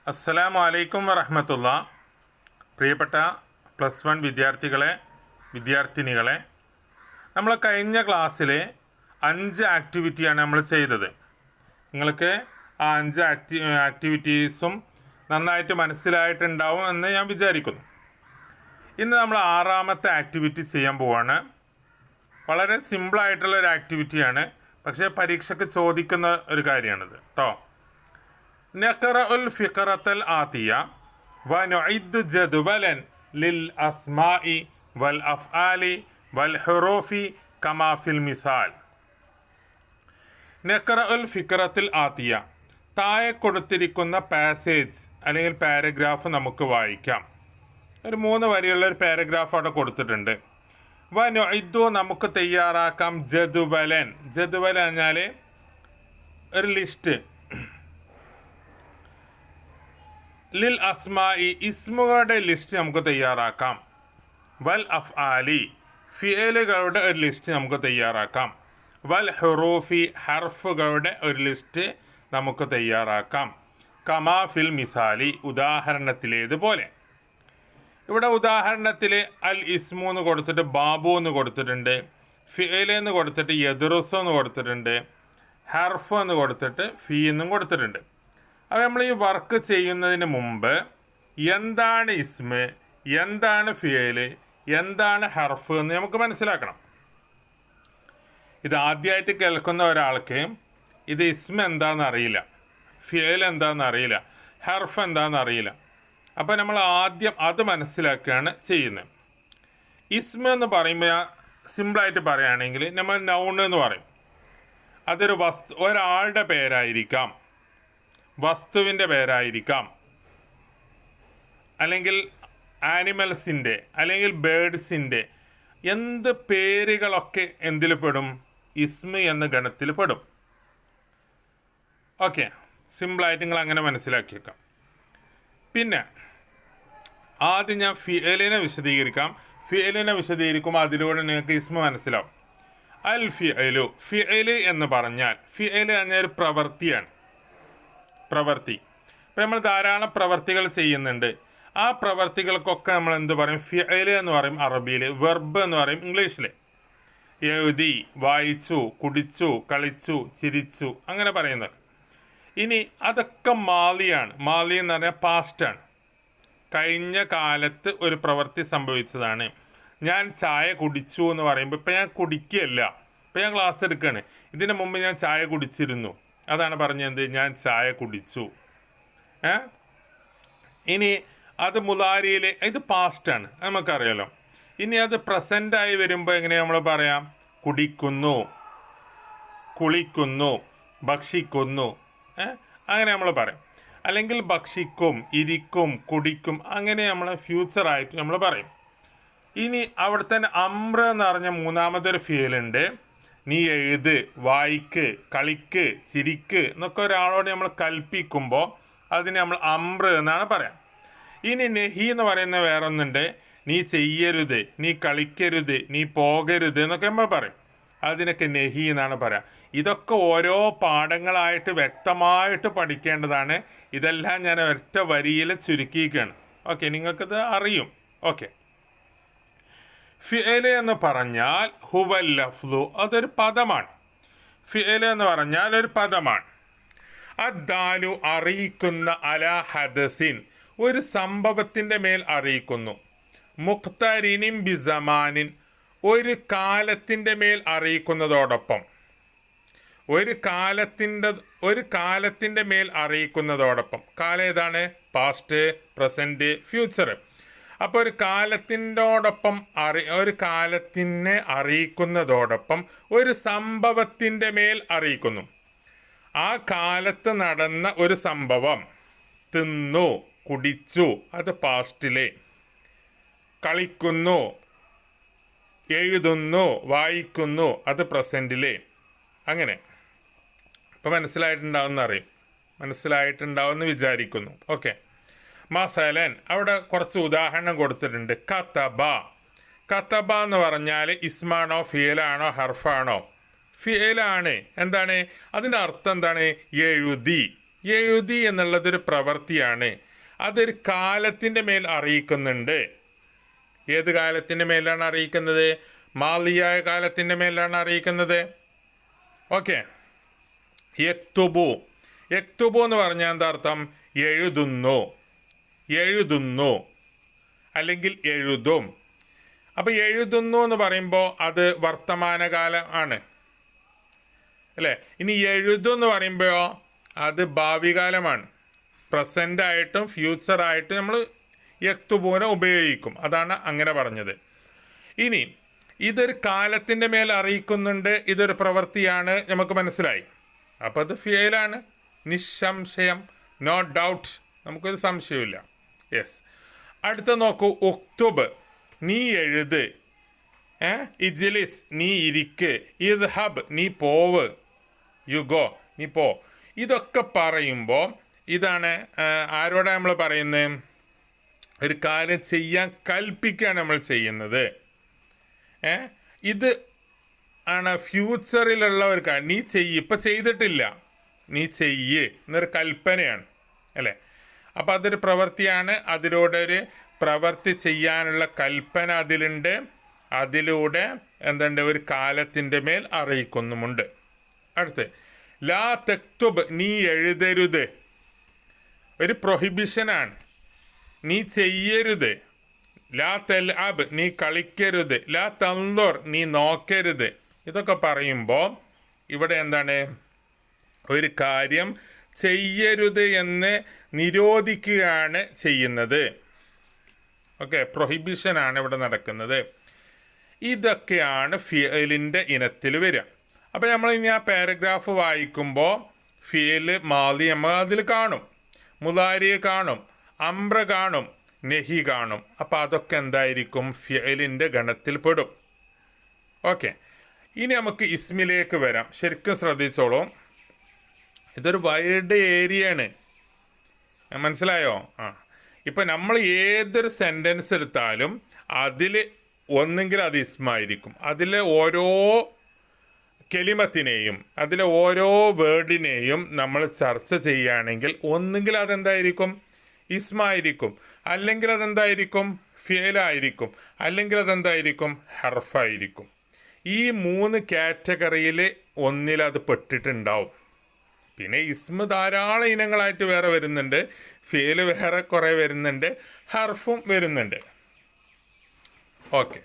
അസ്സലാമു അലൈക്കും വറഹ്മത്തുള്ള. പ്രിയപ്പെട്ട +1 വിദ്യാർത്ഥിനികളെ, നമ്മൾ കഴിഞ്ഞ ക്ലാസ്സിൽ 5 ആക്ടിവിറ്റിയാണ് നമ്മൾ ചെയ്തത്. നിങ്ങൾക്ക് ആ 5 ആക്ടിവിറ്റീസും നന്നായിട്ട് മനസ്സിലായിട്ടുണ്ടാവും എന്ന് ഞാൻ വിചാരിക്കുന്നു. ഇന്ന് നമ്മൾ 6ാമത്തെ ആക്ടിവിറ്റി ചെയ്യാൻ പോവാണ്. വളരെ സിമ്പിളായിട്ടുള്ളൊരു ആക്ടിവിറ്റിയാണ്, പക്ഷേ പരീക്ഷയ്ക്ക് ചോദിക്കുന്ന ഒരു കാര്യമാണിത് കേട്ടോ. نقرأ الفقرة الآتية ونعد جدولا للأسماء والأفعال والحروف كما في المثال. نقرأ الفقرة الآتية, താഴെ കൊടുത്തിരിക്കുന്ന പാസേജ് അല്ലെങ്കിൽ പാരഗ്രാഫ് നമുക്ക് വായിക്കാം. ഒരു 3 വരിയുള്ള ഒരു പാരഗ്രാഫ് അവിടെ കൊടുത്തിട്ടുണ്ട്. വനുഇദ്ദു, നമുക്ക് തയ്യാറാക്കാം. ജദുവലൻ പറഞ്ഞാൽ ഒരു ലിസ്റ്റ്. ലിൽ അസ്മായി, ഇസ്മുകളുടെ ലിസ്റ്റ് നമുക്ക് തയ്യാറാക്കാം. വൽ അഫ്ആലി, ഫിയലുകളുടെ ഒരു ലിസ്റ്റ് നമുക്ക് തയ്യാറാക്കാം. വൽ ഹുറൂഫി, ഹർഫുകളുടെ ഒരു ലിസ്റ്റ് നമുക്ക് തയ്യാറാക്കാം. കമാ ഫിൽ മിസാലി, ഉദാഹരണത്തിലേതുപോലെ. ഇവിടെ ഉദാഹരണത്തിൽ അൽ ഇസ്മു എന്ന് കൊടുത്തിട്ട് ബാബു എന്ന് കൊടുത്തിട്ടുണ്ട്, ഫിയൽ എന്ന് കൊടുത്തിട്ട് യദ്റുസു എന്ന് കൊടുത്തിട്ടുണ്ട്, ഹർഫ് എന്ന് കൊടുത്തിട്ട് ഫി എന്നും കൊടുത്തിട്ടുണ്ട്. അപ്പോൾ നമ്മൾ ഈ വർക്ക് ചെയ്യുന്നതിന് മുമ്പ് എന്താണ് ഇസ്മ്, എന്താണ് ഫിയൽ, എന്താണ് ഹർഫ് എന്ന് നമുക്ക് മനസ്സിലാക്കണം. ഇത് ആദ്യമായിട്ട് കേൾക്കുന്ന ഒരാൾക്ക് ഇത് ഇസ്മ എന്താണെന്ന് അറിയില്ല, ഫിയൽ എന്താണെന്ന് അറിയില്ല, ഹർഫ് എന്താണെന്ന് അറിയില്ല. അപ്പോൾ നമ്മൾ ആദ്യം അത് മനസ്സിലാക്കുകയാണ് ചെയ്യുന്നത്. ഇസ്മ എന്ന് പറയുമ്പോൾ സിമ്പിളായിട്ട് പറയുകയാണെങ്കിൽ നമ്മൾ നൗൺ എന്ന് പറയും. അതൊരു ഒരാളുടെ പേരായിരിക്കാം, വസ്തുവിൻ്റെ പേരായിരിക്കാം, അല്ലെങ്കിൽ ആനിമൽസിൻ്റെ അല്ലെങ്കിൽ ബേഡ്സിൻ്റെ എന്ത് പേരുകളൊക്കെ എന്തിൽ പെടും? ഇസ്മ എന്ന ഗണത്തിൽ പെടും. ഓക്കെ, സിമ്പിളായിട്ട് നിങ്ങൾ അങ്ങനെ മനസ്സിലാക്കിയേക്കാം. പിന്നെ ആദ്യം ഞാൻ ഫിയലിനെ വിശദീകരിക്കാം. ഫിയലിനെ വിശദീകരിക്കുമ്പോൾ അതിലൂടെ നിങ്ങൾക്ക് ഇസ്മ മനസ്സിലാവും. അൽ ഫിയലു, ഫിയൽ എന്ന് പറഞ്ഞാൽ ഫിയൽ പറഞ്ഞാൽ ഒരു പ്രവൃത്തിയാണ്. പ്രവൃത്തി. ഇപ്പം നമ്മൾ ധാരാളം പ്രവൃത്തികൾ ചെയ്യുന്നുണ്ട്. ആ പ്രവൃത്തികൾക്കൊക്കെ നമ്മൾ എന്ത് പറയും? ഫിയൽ എന്ന് പറയും അറബിയിൽ, വെർബ് എന്ന് പറയും ഇംഗ്ലീഷിൽ. എഴുതി, വായിച്ചു, കുടിച്ചു, കളിച്ചു, ചിരിച്ചു, അങ്ങനെ പറയുന്നത്. ഇനി അതൊക്കെ മാലിയാണ്. മാലി എന്ന് പറഞ്ഞാൽ പാസ്റ്റാണ്, കഴിഞ്ഞ കാലത്ത് ഒരു പ്രവൃത്തി സംഭവിച്ചതാണ്. ഞാൻ ചായ കുടിച്ചു എന്ന് പറയുമ്പോൾ ഇപ്പം ഞാൻ കുടിക്കുകയല്ല, ഇപ്പം ഞാൻ ക്ലാസ് എടുക്കുകയാണ്. ഇതിന് മുമ്പ് ഞാൻ ചായ കുടിച്ചിരുന്നു, അതാണ് പറഞ്ഞത്, ഞാൻ ചായ കുടിച്ചു. ഇനി അത് മുലാരിയിൽ, ഇത് പാസ്റ്റാണ്, നമുക്കറിയാലോ. ഇനി അത് പ്രസൻ്റായി വരുമ്പോൾ എങ്ങനെ നമ്മൾ പറയാം? കുടിക്കുന്നു, കുളിക്കുന്നു, ഭക്ഷിക്കുന്നു, അങ്ങനെ നമ്മൾ പറയും. അല്ലെങ്കിൽ ഭക്ഷിക്കും, ഇരിക്കും, കുടിക്കും, അങ്ങനെ നമ്മൾ ഫ്യൂച്ചറായിട്ട് നമ്മൾ പറയും. ഇനി അവിടെ തന്നെ അമ്ര എന്ന് പറഞ്ഞ 3ാമതൊരു ഫിയലുണ്ട്. നീ എഴുത്, വായിക്ക്, കളിക്ക്, ചിരിക്ക് എന്നൊക്കെ ഒരാളോട് നമ്മൾ കൽപ്പിക്കുമ്പോൾ അതിന് നമ്മൾ അമ്ര എന്നാണ് പറയാം. ഇനി നെഹി എന്ന് പറയുന്ന വേറെ ഒന്നുണ്ട്. നീ ചെയ്യരുത്, നീ കളിക്കരുത്, നീ പോകരുത് എന്നൊക്കെ നമ്മൾ പറയും. അതിനൊക്കെ നെഹി എന്നാണ് പറയാം. ഇതൊക്കെ ഓരോ പാഠങ്ങളായിട്ട് വ്യക്തമായിട്ട് പഠിക്കേണ്ടതാണ്. ഇതെല്ലാം ഞാൻ ഒറ്റ വരിയിൽ ചുരുക്കിയിരിക്കുകയാണ്. ഓക്കെ, നിങ്ങൾക്കത് അറിയും. ഓക്കെ, ഫിയൽ എന്ന് പറഞ്ഞാൽ ഹുവൽ ലഫ്ലു, അതൊരു പദമാണ്. ഫിയൽ എന്ന് പറഞ്ഞാൽ ഒരു പദമാണ്. അദ്ദാലു, അറിയിക്കുന്ന, അല ഹദസിൻ, ഒരു സംഭവത്തിൻ്റെ മേൽ അറിയിക്കുന്നു. മുഖ്തരിനിൻ ബിസമാനിൻ, ഒരു കാലത്തിൻ്റെ മേൽ അറിയിക്കുന്നതോടൊപ്പം, ഒരു കാലത്തിൻ്റെ മേൽ അറിയിക്കുന്നതോടൊപ്പം. കാലം ഏതാണ്? Past, present, future. അപ്പോൾ ഒരു കാലത്തിൻ്റോടൊപ്പം ഒരു കാലത്തിനെ അറിയിക്കുന്നതോടൊപ്പം ഒരു സംഭവത്തിൻ്റെ മേൽ അറിയിക്കുന്നു. ആ കാലത്ത് നടന്ന ഒരു സംഭവം. തിന്നു, കുടിച്ചു, അത് പാസ്റ്റിലെ. കളിക്കുന്നു, എഴുതുന്നു, വായിക്കുന്നു, അത് പ്രസൻറ്റിലെ. അങ്ങനെ ഇപ്പോൾ മനസ്സിലായിട്ടുണ്ടാവുമെന്ന് വിചാരിക്കുന്നു. ഓക്കെ, മസലൻ, അവിടെ കുറച്ച് ഉദാഹരണം കൊടുത്തിട്ടുണ്ട്. കതബ എന്ന് പറഞ്ഞാൽ ഇസ്മാണോ ഫിയലാണോ ഹർഫാണോ? ഫിയലാണ്. എന്താണ് അതിൻ്റെ അർത്ഥം? എന്താണ്? എഴുതി. എഴുതി എന്നുള്ളതൊരു പ്രവൃത്തിയാണ്. അതൊരു കാലത്തിൻ്റെ മേൽ അറിയിക്കുന്നുണ്ട്. ഏത് കാലത്തിൻ്റെ മേലാണ് അറിയിക്കുന്നത്? മാലിയായ കാലത്തിൻ്റെ മേലാണ് അറിയിക്കുന്നത്. ഓക്കെ. യക്തുബു, യക്തുബു എന്ന് പറഞ്ഞാൽ എന്താ അർത്ഥം? എഴുതുന്നു, എഴുതുന്നു അല്ലെങ്കിൽ എഴുതും. അപ്പോൾ എഴുതുന്നു എന്ന് പറയുമ്പോൾ അത് വർത്തമാനകാലം ആണ് അല്ലേ. ഇനി എഴുതും എന്ന് പറയുമ്പോൾ അത് ഭാവികാലമാണ്. പ്രസൻ്റായിട്ടും ഫ്യൂച്ചറായിട്ടും നമ്മൾ യക്തുബൂനെ ഉപയോഗിക്കും. അതാണ് അങ്ങനെ പറഞ്ഞത്. ഇനി ഇതൊരു കാലത്തിൻ്റെ മേൽ അറിയിക്കുന്നുണ്ട്, ഇതൊരു പ്രവൃത്തിയാണ്, നമുക്ക് മനസ്സിലായി. അപ്പോൾ അത് ഫിയലാണ്, നിസ്സംശയം, നോ ഡൗട്ട്, നമുക്കൊരു സംശയമില്ല. യെസ്. അടുത്ത നോക്കൂ, ഉക്തുബ്, നീ എഴുത്. ഇജ്ലിസ്, നീ ഇരിക്ക്. ഇദ്ഹബ്, നീ പോവ്. യു ഗോ, നീ പോ. ഇതൊക്കെ പറയുമ്പോൾ ഇതാണ് ആരോടെ നമ്മൾ പറയുന്നത്? ഒരു കാര്യം ചെയ്യാൻ കൽപ്പിക്കുകയാണ് നമ്മൾ ചെയ്യുന്നത്. ഇത് ആണ് ഫ്യൂച്ചറിലുള്ള ഒരു കാര്യം. നീ ചെയ്യ്, ഇപ്പം ചെയ്തിട്ടില്ല, നീ ചെയ്യ് എന്നൊരു കൽപ്പനയാണ് അല്ലേ. അപ്പം അതൊരു പ്രവൃത്തിയാണ്. അതിലൂടെ ഒരു പ്രവൃത്തി ചെയ്യാനുള്ള കൽപ്പന അതിലുണ്ട്. അതിലൂടെ എന്തുണ്ട്? ഒരു കാലത്തിൻ്റെ മേൽ അറിയിക്കുന്നുമുണ്ട്. അടുത്ത് ലാ തക്തുബ്, നീ എഴുതരുത്, ഒരു പ്രൊഹിബിഷനാണ്. നീ ചെയ്യരുത്. ലാ തൽഅബ്, നീ കളിക്കരുത്. ലാ തൻദുർ, നീ നോക്കരുത്. ഇതൊക്കെ പറയുമ്പോൾ ഇവിടെ എന്താണ്? ഒരു കാര്യം ചെയ്യരുത് എന്ന് നിരോധിക്കുകയാണ് ചെയ്യുന്നത്. ഓക്കെ, പ്രൊഹിബിഷനാണ് ഇവിടെ നടക്കുന്നത്. ഇതൊക്കെയാണ് ഫിയലിൻ്റെ ഇനത്തിൽ വരിക. അപ്പോൾ നമ്മൾ ഇനി ആ പാരഗ്രാഫ് വായിക്കുമ്പോൾ ഫിയൽ മാലി നമ്മൾ അതിൽ കാണും, മുലാരി കാണും, അംബ്ര കാണും, നെഹി കാണും. അപ്പോൾ അതൊക്കെ എന്തായിരിക്കും? ഫിയലിൻ്റെ ഗണത്തിൽ പെടും. ഓക്കെ, ഇനി നമുക്ക് ഇസ്മിലേക്ക് വരാം. ശരിക്കും ശ്രദ്ധിച്ചോളൂ, ഇതൊരു വൈഡ് ഏരിയയാണ്, മനസ്സിലായോ? ഇപ്പം നമ്മൾ ഏതൊരു സെൻറ്റൻസ് എടുത്താലും അതിൽ ഒന്നെങ്കിൽ അത് ഇസ്മായിരിക്കും. അതിലെ ഓരോ കെലിമത്തിനെയും അതിലെ ഓരോ വേർഡിനെയും നമ്മൾ ചർച്ച ചെയ്യുകയാണെങ്കിൽ ഒന്നുകിൽ അതെന്തായിരിക്കും? ഇസ്മായിരിക്കും, അല്ലെങ്കിൽ അതെന്തായിരിക്കും? ഫിയലായിരിക്കും, അല്ലെങ്കിൽ അതെന്തായിരിക്കും? ഹർഫായിരിക്കും. ഈ 3 കാറ്റഗറിയിൽ ഒന്നിലത് പെട്ടിട്ടുണ്ടാവും. പിന്നെ ഇസ്മ ധാരാളം ഇനങ്ങളായിട്ട് വേറെ വരുന്നുണ്ട്, ഫിയൽ വേറെ കുറേ വരുന്നുണ്ട്, ഹർഫും വരുന്നുണ്ട്. ഓക്കെ,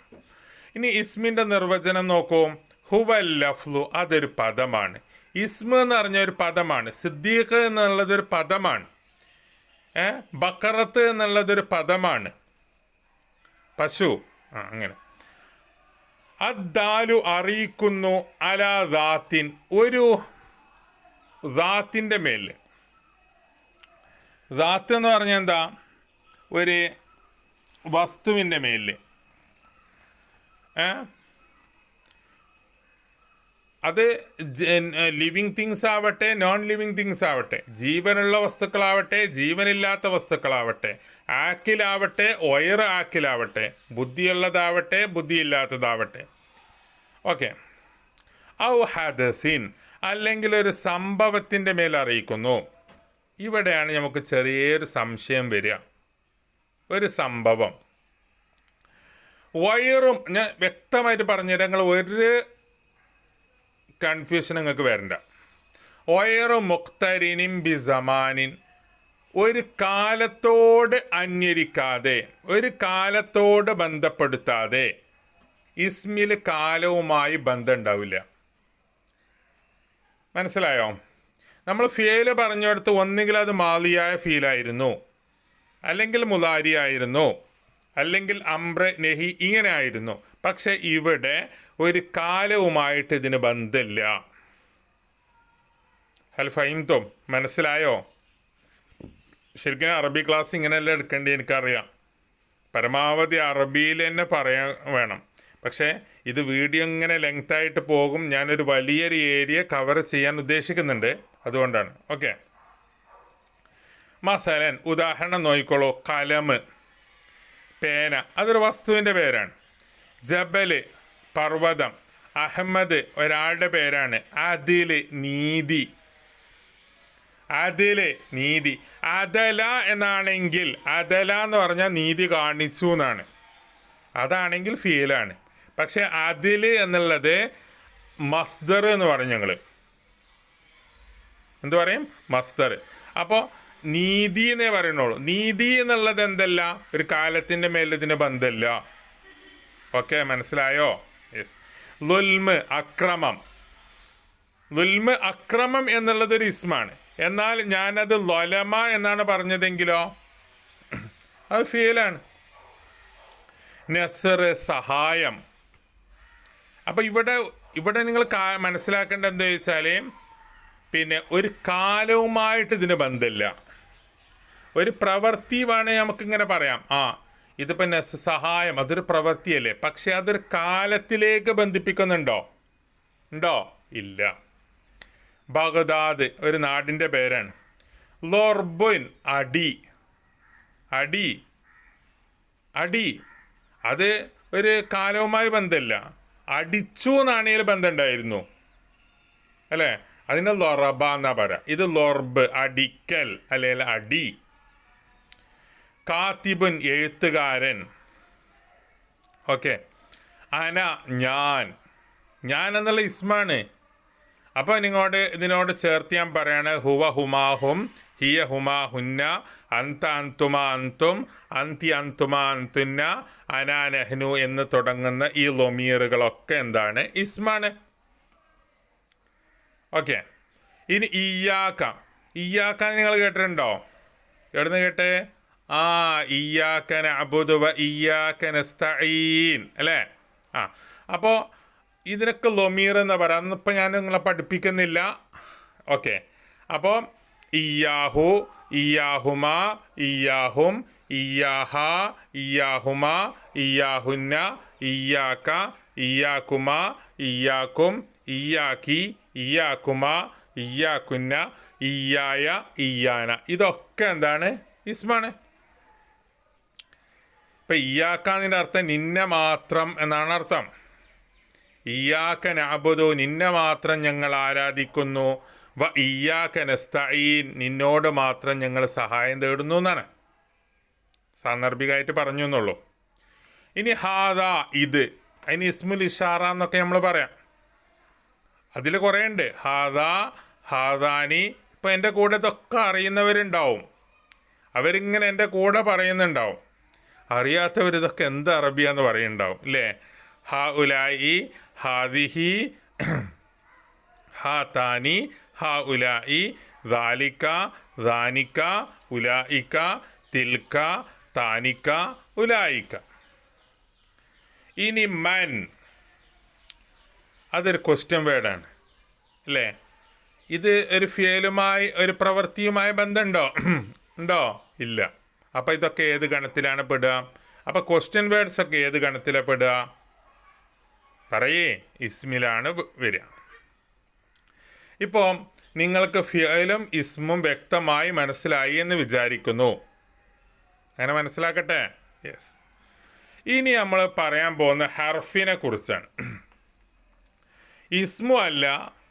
ഇനി ഇസ്മിൻ്റെ നിർവചനം നോക്കൂ. ഹുവൽ ലഫ്ലു, അതൊരു പദമാണ്. ഇസ്മ എന്ന് പറഞ്ഞ ഒരു പദമാണ്. സിദ്ദീഖ് എന്നുള്ളതൊരു പദമാണ്. ബക്കറത്ത് എന്നുള്ളതൊരു പദമാണ്. പശു, അങ്ങനെ. അദ്ദാലു, അറിയിക്കുന്നു. അലാ ദാത്തിൻ, ഒരു ദാത്തിൻ്റെ മേൽ. ദാത്ത് എന്ന് പറഞ്ഞാൽ എന്താ? ഒരു വസ്തുവിൻ്റെ മേൽ. അത് ലിവിങ് തിങ്സ് ആവട്ടെ, നോൺ ലിവിങ് തിങ്സ് ആവട്ടെ, ജീവനുള്ള വസ്തുക്കളാവട്ടെ, ജീവനില്ലാത്ത വസ്തുക്കളാവട്ടെ, ആക്കിലാവട്ടെ, ഒയർ ആക്കിലാവട്ടെ, ബുദ്ധിയുള്ളതാവട്ടെ, ബുദ്ധിയില്ലാത്തതാവട്ടെ. ഓക്കെ. ഔ ഹദസിൻ, അല്ലെങ്കിൽ ഒരു സംഭവത്തിൻ്റെ മേൽ അറിയിക്കുന്നു. ഇവിടെയാണ് നമുക്ക് ചെറിയൊരു സംശയം വരിക. ഒരു സംഭവം, വയറും, ഞാൻ വ്യക്തമായിട്ട് പറഞ്ഞുതരാം, നിങ്ങൾ ഒരു കൺഫ്യൂഷൻ നിങ്ങൾക്ക് വരണ്ട. വയറു മുഖ്തരിനിൻ ബി സമാനിൻ, ഒരു കാലത്തോട് അന്വരിക്കാതെ, ഒരു കാലത്തോട് ബന്ധപ്പെടുത്താതെ ഇസ്മിൽ കാലവുമായി ബന്ധം ഉണ്ടാവില്ല. മനസ്സിലായോ? നമ്മൾ ഫിയല് പറഞ്ഞെടുത്ത് ഒന്നുകിൽ അത് മാലിയായ ഫീലായിരുന്നു, അല്ലെങ്കിൽ മുലാരി ആയിരുന്നു, അല്ലെങ്കിൽ അംബ്ര, നെഹി, ഇങ്ങനെ ആയിരുന്നു. പക്ഷെ ഇവിടെ ഒരു കാലവുമായിട്ട് ഇതിന് ബന്ധമില്ല. ഹൽ ഫഹിംതും, മനസ്സിലായോ? ശരിക്കും അറബി ക്ലാസ് ഇങ്ങനെയല്ല എടുക്കേണ്ടി എനിക്കറിയാം. പരമാവധി അറബിയിൽ തന്നെ പറയാൻ വേണം. പക്ഷേ ഇത് വീഡിയോ ഇങ്ങനെ ലെങ്തായിട്ട് പോകും. ഞാനൊരു വലിയൊരു ഏരിയ കവർ ചെയ്യാൻ ഉദ്ദേശിക്കുന്നുണ്ട്, അതുകൊണ്ടാണ്. ഓക്കെ. മസലൻ, ഉദാഹരണം നോക്കിക്കോളൂ. കലം, പേന, അതൊരു വസ്തുവിൻ്റെ പേരാണ്. ജബൽ, പർവ്വതം. അഹമ്മദ്, ഒരാളുടെ പേരാണ്. അതിൽ, നീതി. അതില് നീതി. അതല എന്നാണെങ്കിൽ അതല എന്ന് പറഞ്ഞാൽ നീതി കാണിച്ചു എന്നാണ്. അതാണെങ്കിൽ ഫീലാണ്. പക്ഷെ അതില് എന്നുള്ളത് മസ്ദർ എന്ന് പറയും ഞങ്ങൾ. എന്തു പറയും? മസ്ദർ. അപ്പോൾ നീതി എന്നേ പറയുന്നുള്ളൂ. നീതി എന്നുള്ളത് എന്തല്ല, ഒരു കാലത്തിൻ്റെ മേൽ ഇതിന് ബന്ധമില്ല. ഓക്കെ, മനസ്സിലായോ? യെസ്. ലുൽമ് അക്രമം. ലുൽമ് അക്രമം എന്നുള്ളത് ഒരു ഇസ്മാണ്. എന്നാൽ ഞാനത് ലൊലമ എന്നാണ് പറഞ്ഞതെങ്കിലോ അത് ഫീലാണ്. നസർ സഹായം. അപ്പം ഇവിടെ നിങ്ങൾ മനസ്സിലാക്കേണ്ടത് എന്താ വെച്ചാൽ, പിന്നെ ഒരു കാലവുമായിട്ട് ഇതിന് ബന്ധമില്ല. ഒരു പ്രവൃത്തി വേണമെങ്കിൽ നമുക്കിങ്ങനെ പറയാം, ഇതിപ്പോൾ സഹായം അതൊരു പ്രവൃത്തിയല്ലേ, പക്ഷെ അതൊരു കാലത്തിലേക്ക് ബന്ധിപ്പിക്കുന്നുണ്ടോ? ഉണ്ടോ? ഇല്ല. ബഗ്ദാദ് ഒരു നാടിൻ്റെ പേരാണ്. ലോർബുൻ അടി. അടി അടി അത് ഒരു കാലവുമായി ബന്ധമില്ല. അടിച്ചു എന്നാണെങ്കിൽ ബന്ധമുണ്ടായിരുന്നു അല്ലേ? അതിന് ലൊറബ എന്നാ പറയാം. ഇത് ലൊർബ് അടിക്കൽ അല്ലെങ്കിൽ അടി. കാത്തിബുൻ എഴുത്തുകാരൻ. ഓക്കെ. അന ഞാൻ എന്നുള്ള ഇസ്മാണ്. അപ്പോൾ ഇതിനോട് ചേർത്ത് ഞാൻ പറയാണ് ഹുവ ഹുമാഹും ഹിയ ഹുമാ ഹുന്ന അന്ത അന്തുമ അന്തും അന്തി അന്തുമ അന്തുന്ന അനാ നെഹ്നു എന്ന് തുടങ്ങുന്ന ഈ ലൊമീറുകളൊക്കെ എന്താണ്? ഇസ്മാണ്. ഓക്കെ. ഇനി ഇയ്യാക്ക നിങ്ങൾ കേട്ടിട്ടുണ്ടോ? എവിടുന്ന് കേട്ടേ? ഇയ്യാക നഅ്ബുദു വ ഇയ്യാക നസ്തഈൻ അല്ലേ? അപ്പോൾ ഇതിനൊക്കെ ലൊമീർ എന്ന് പറയാം. അന്നിപ്പോൾ ഞാൻ നിങ്ങളെ പഠിപ്പിക്കുന്നില്ല. ഓക്കെ. അപ്പോൾ ഇയ്യാഹു, ഇയ്യാഹുമ, ഇയ്യാഹും, ഇയ്യാഹ, ഇയ്യാഹുമ, ഇയ്യാഹുന്ന, ഇയ്യാക, ഇയ്യാക്കുമ, ഇയ്യാക്കും, ഇയ്യാക്കി, ഇയ്യാക്കുമ, ഇയ്യാക്കുന്ന, ഇയ്യായ, ഇയ്യാന. ഇതൊക്കെ എന്താണ്? ഇസ്മാണ്. ഇപ്പം ഇയ്യാക്കാതിൻ്റെ അർത്ഥം നിന്നെ മാത്രം എന്നാണ് അർത്ഥം. ഇയ്യാക നഅ്ബുദു നിന്നെ മാത്രം ഞങ്ങൾ ആരാധിക്കുന്നു, വ ഇയ്യാക നസ്തഈൻ നിന്നോട് മാത്രം ഞങ്ങൾ സഹായം തേടുന്നു എന്നാണ്. സാന്ദർഭികമായിട്ട് പറഞ്ഞു എന്നുള്ളൂ. ഇനി ഹാദ ഇത്, അതിന് ഇസ്മുൽ ഇഷാറ എന്നൊക്കെ നമ്മൾ പറയാം. അതിൽ കുറേ ഉണ്ട്. ഹാദ, ഹാദാനി. ഇപ്പം എൻ്റെ കൂടെ ഇതൊക്കെ അറിയുന്നവരുണ്ടാവും, അവരിങ്ങനെ എൻ്റെ കൂടെ പറയുന്നുണ്ടാവും. അറിയാത്തവരിതൊക്കെ എന്ത് അറബിയാന്ന് പറയുന്നുണ്ടാവും അല്ലേ? ഹാ ഉലായി, ഹാദിഹി, ഹാതാനി, ഹാ ഉലായി, ദാലിക, ദാനിക, ഉലായിക്ക, തിൽക്ക, താനിക്ക, ഉലായിക്ക. ഇനി മൻ, അതൊരു ക്വസ്റ്റ്യൻ വേർഡാണ് അല്ലേ? ഇത് ഒരു ഫിയലുമായി ഒരു പ്രവൃത്തിയുമായി ബന്ധമുണ്ടോ? ഉണ്ടോ? ഇല്ല. അപ്പോൾ ഇതൊക്കെ ഏത് ഗണത്തിലാണ് പെടുക? അപ്പോൾ ക്വസ്റ്റ്യൻ വേർഡ്സ് ഒക്കെ ഏത് ഗണത്തിലാണ് പെടുക? പറയേ. ഇസ്മിലാണ് വരിക. ഇപ്പോൾ നിങ്ങൾക്ക് ഫിയലും ഇസ്മും വ്യക്തമായി മനസ്സിലായി എന്ന് വിചാരിക്കുന്നു. അങ്ങനെ മനസ്സിലാക്കട്ടെ. യെസ്. ഇനി നമ്മൾ പറയാൻ പോകുന്ന ഹർഫിനെ കുറിച്ചാണ്. ഇസ്മു അല്ല,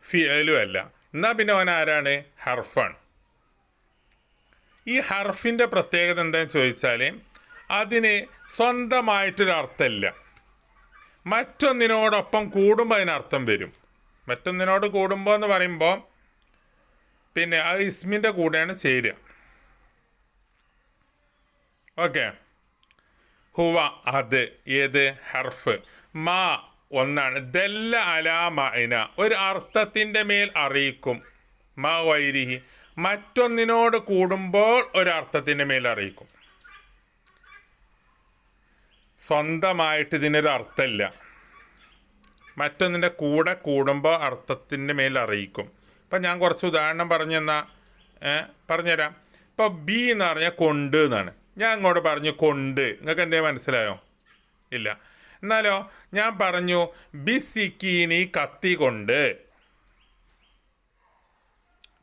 ഫിയലും അല്ല. എന്നാൽ പിന്നെ അവൻ ആരാണ്? ഹർഫാണ്. ഈ ഹർഫിൻ്റെ പ്രത്യേകത എന്താണെന്ന് ചോദിച്ചാൽ, അതിന് സ്വന്തമായിട്ടൊരു അർത്ഥമില്ല. മറ്റൊന്നിനോടൊപ്പം കൂടുമ്പോൾ അതിനർത്ഥം വരും. മറ്റൊന്നിനോട് കൂടുമ്പോൾ എന്ന് പറയുമ്പോൾ പിന്നെ അത് ഇസ്മിൻ്റെ കൂടെയാണ് ചേരുക. ഓക്കെ. ഹുവ അത്, ഏത്? ഹർഫ്. മാ ഒന്നാണ്. ദല്ല അലാ മഅന ഒരു അർത്ഥത്തിൻ്റെ മേൽ അറിയിക്കും. മാ വൈരിഹി മറ്റൊന്നിനോട് കൂടുമ്പോൾ ഒരർത്ഥത്തിൻ്റെ മേൽ അറിയിക്കും. സ്വന്തമായിട്ട് ഇതിനൊരു അർത്ഥമില്ല. മറ്റൊന്നിൻ്റെ കൂടെ കൂടുമ്പോൾ അർത്ഥത്തിൻ്റെ മേൽ അറിയിക്കും. ഇപ്പം ഞാൻ കുറച്ച് ഉദാഹരണം പറഞ്ഞുതരാം. ഇപ്പോൾ ബി എന്ന് പറഞ്ഞാൽ കൊണ്ട് എന്നാണ്. ഞാൻ അങ്ങോട്ട് പറഞ്ഞു കൊണ്ട്. നിങ്ങൾക്ക് എന്തേ മനസ്സിലായോ? ഇല്ല. എന്നാലോ ഞാൻ പറഞ്ഞു ബിസിക്കീനി കത്തി കൊണ്ട്,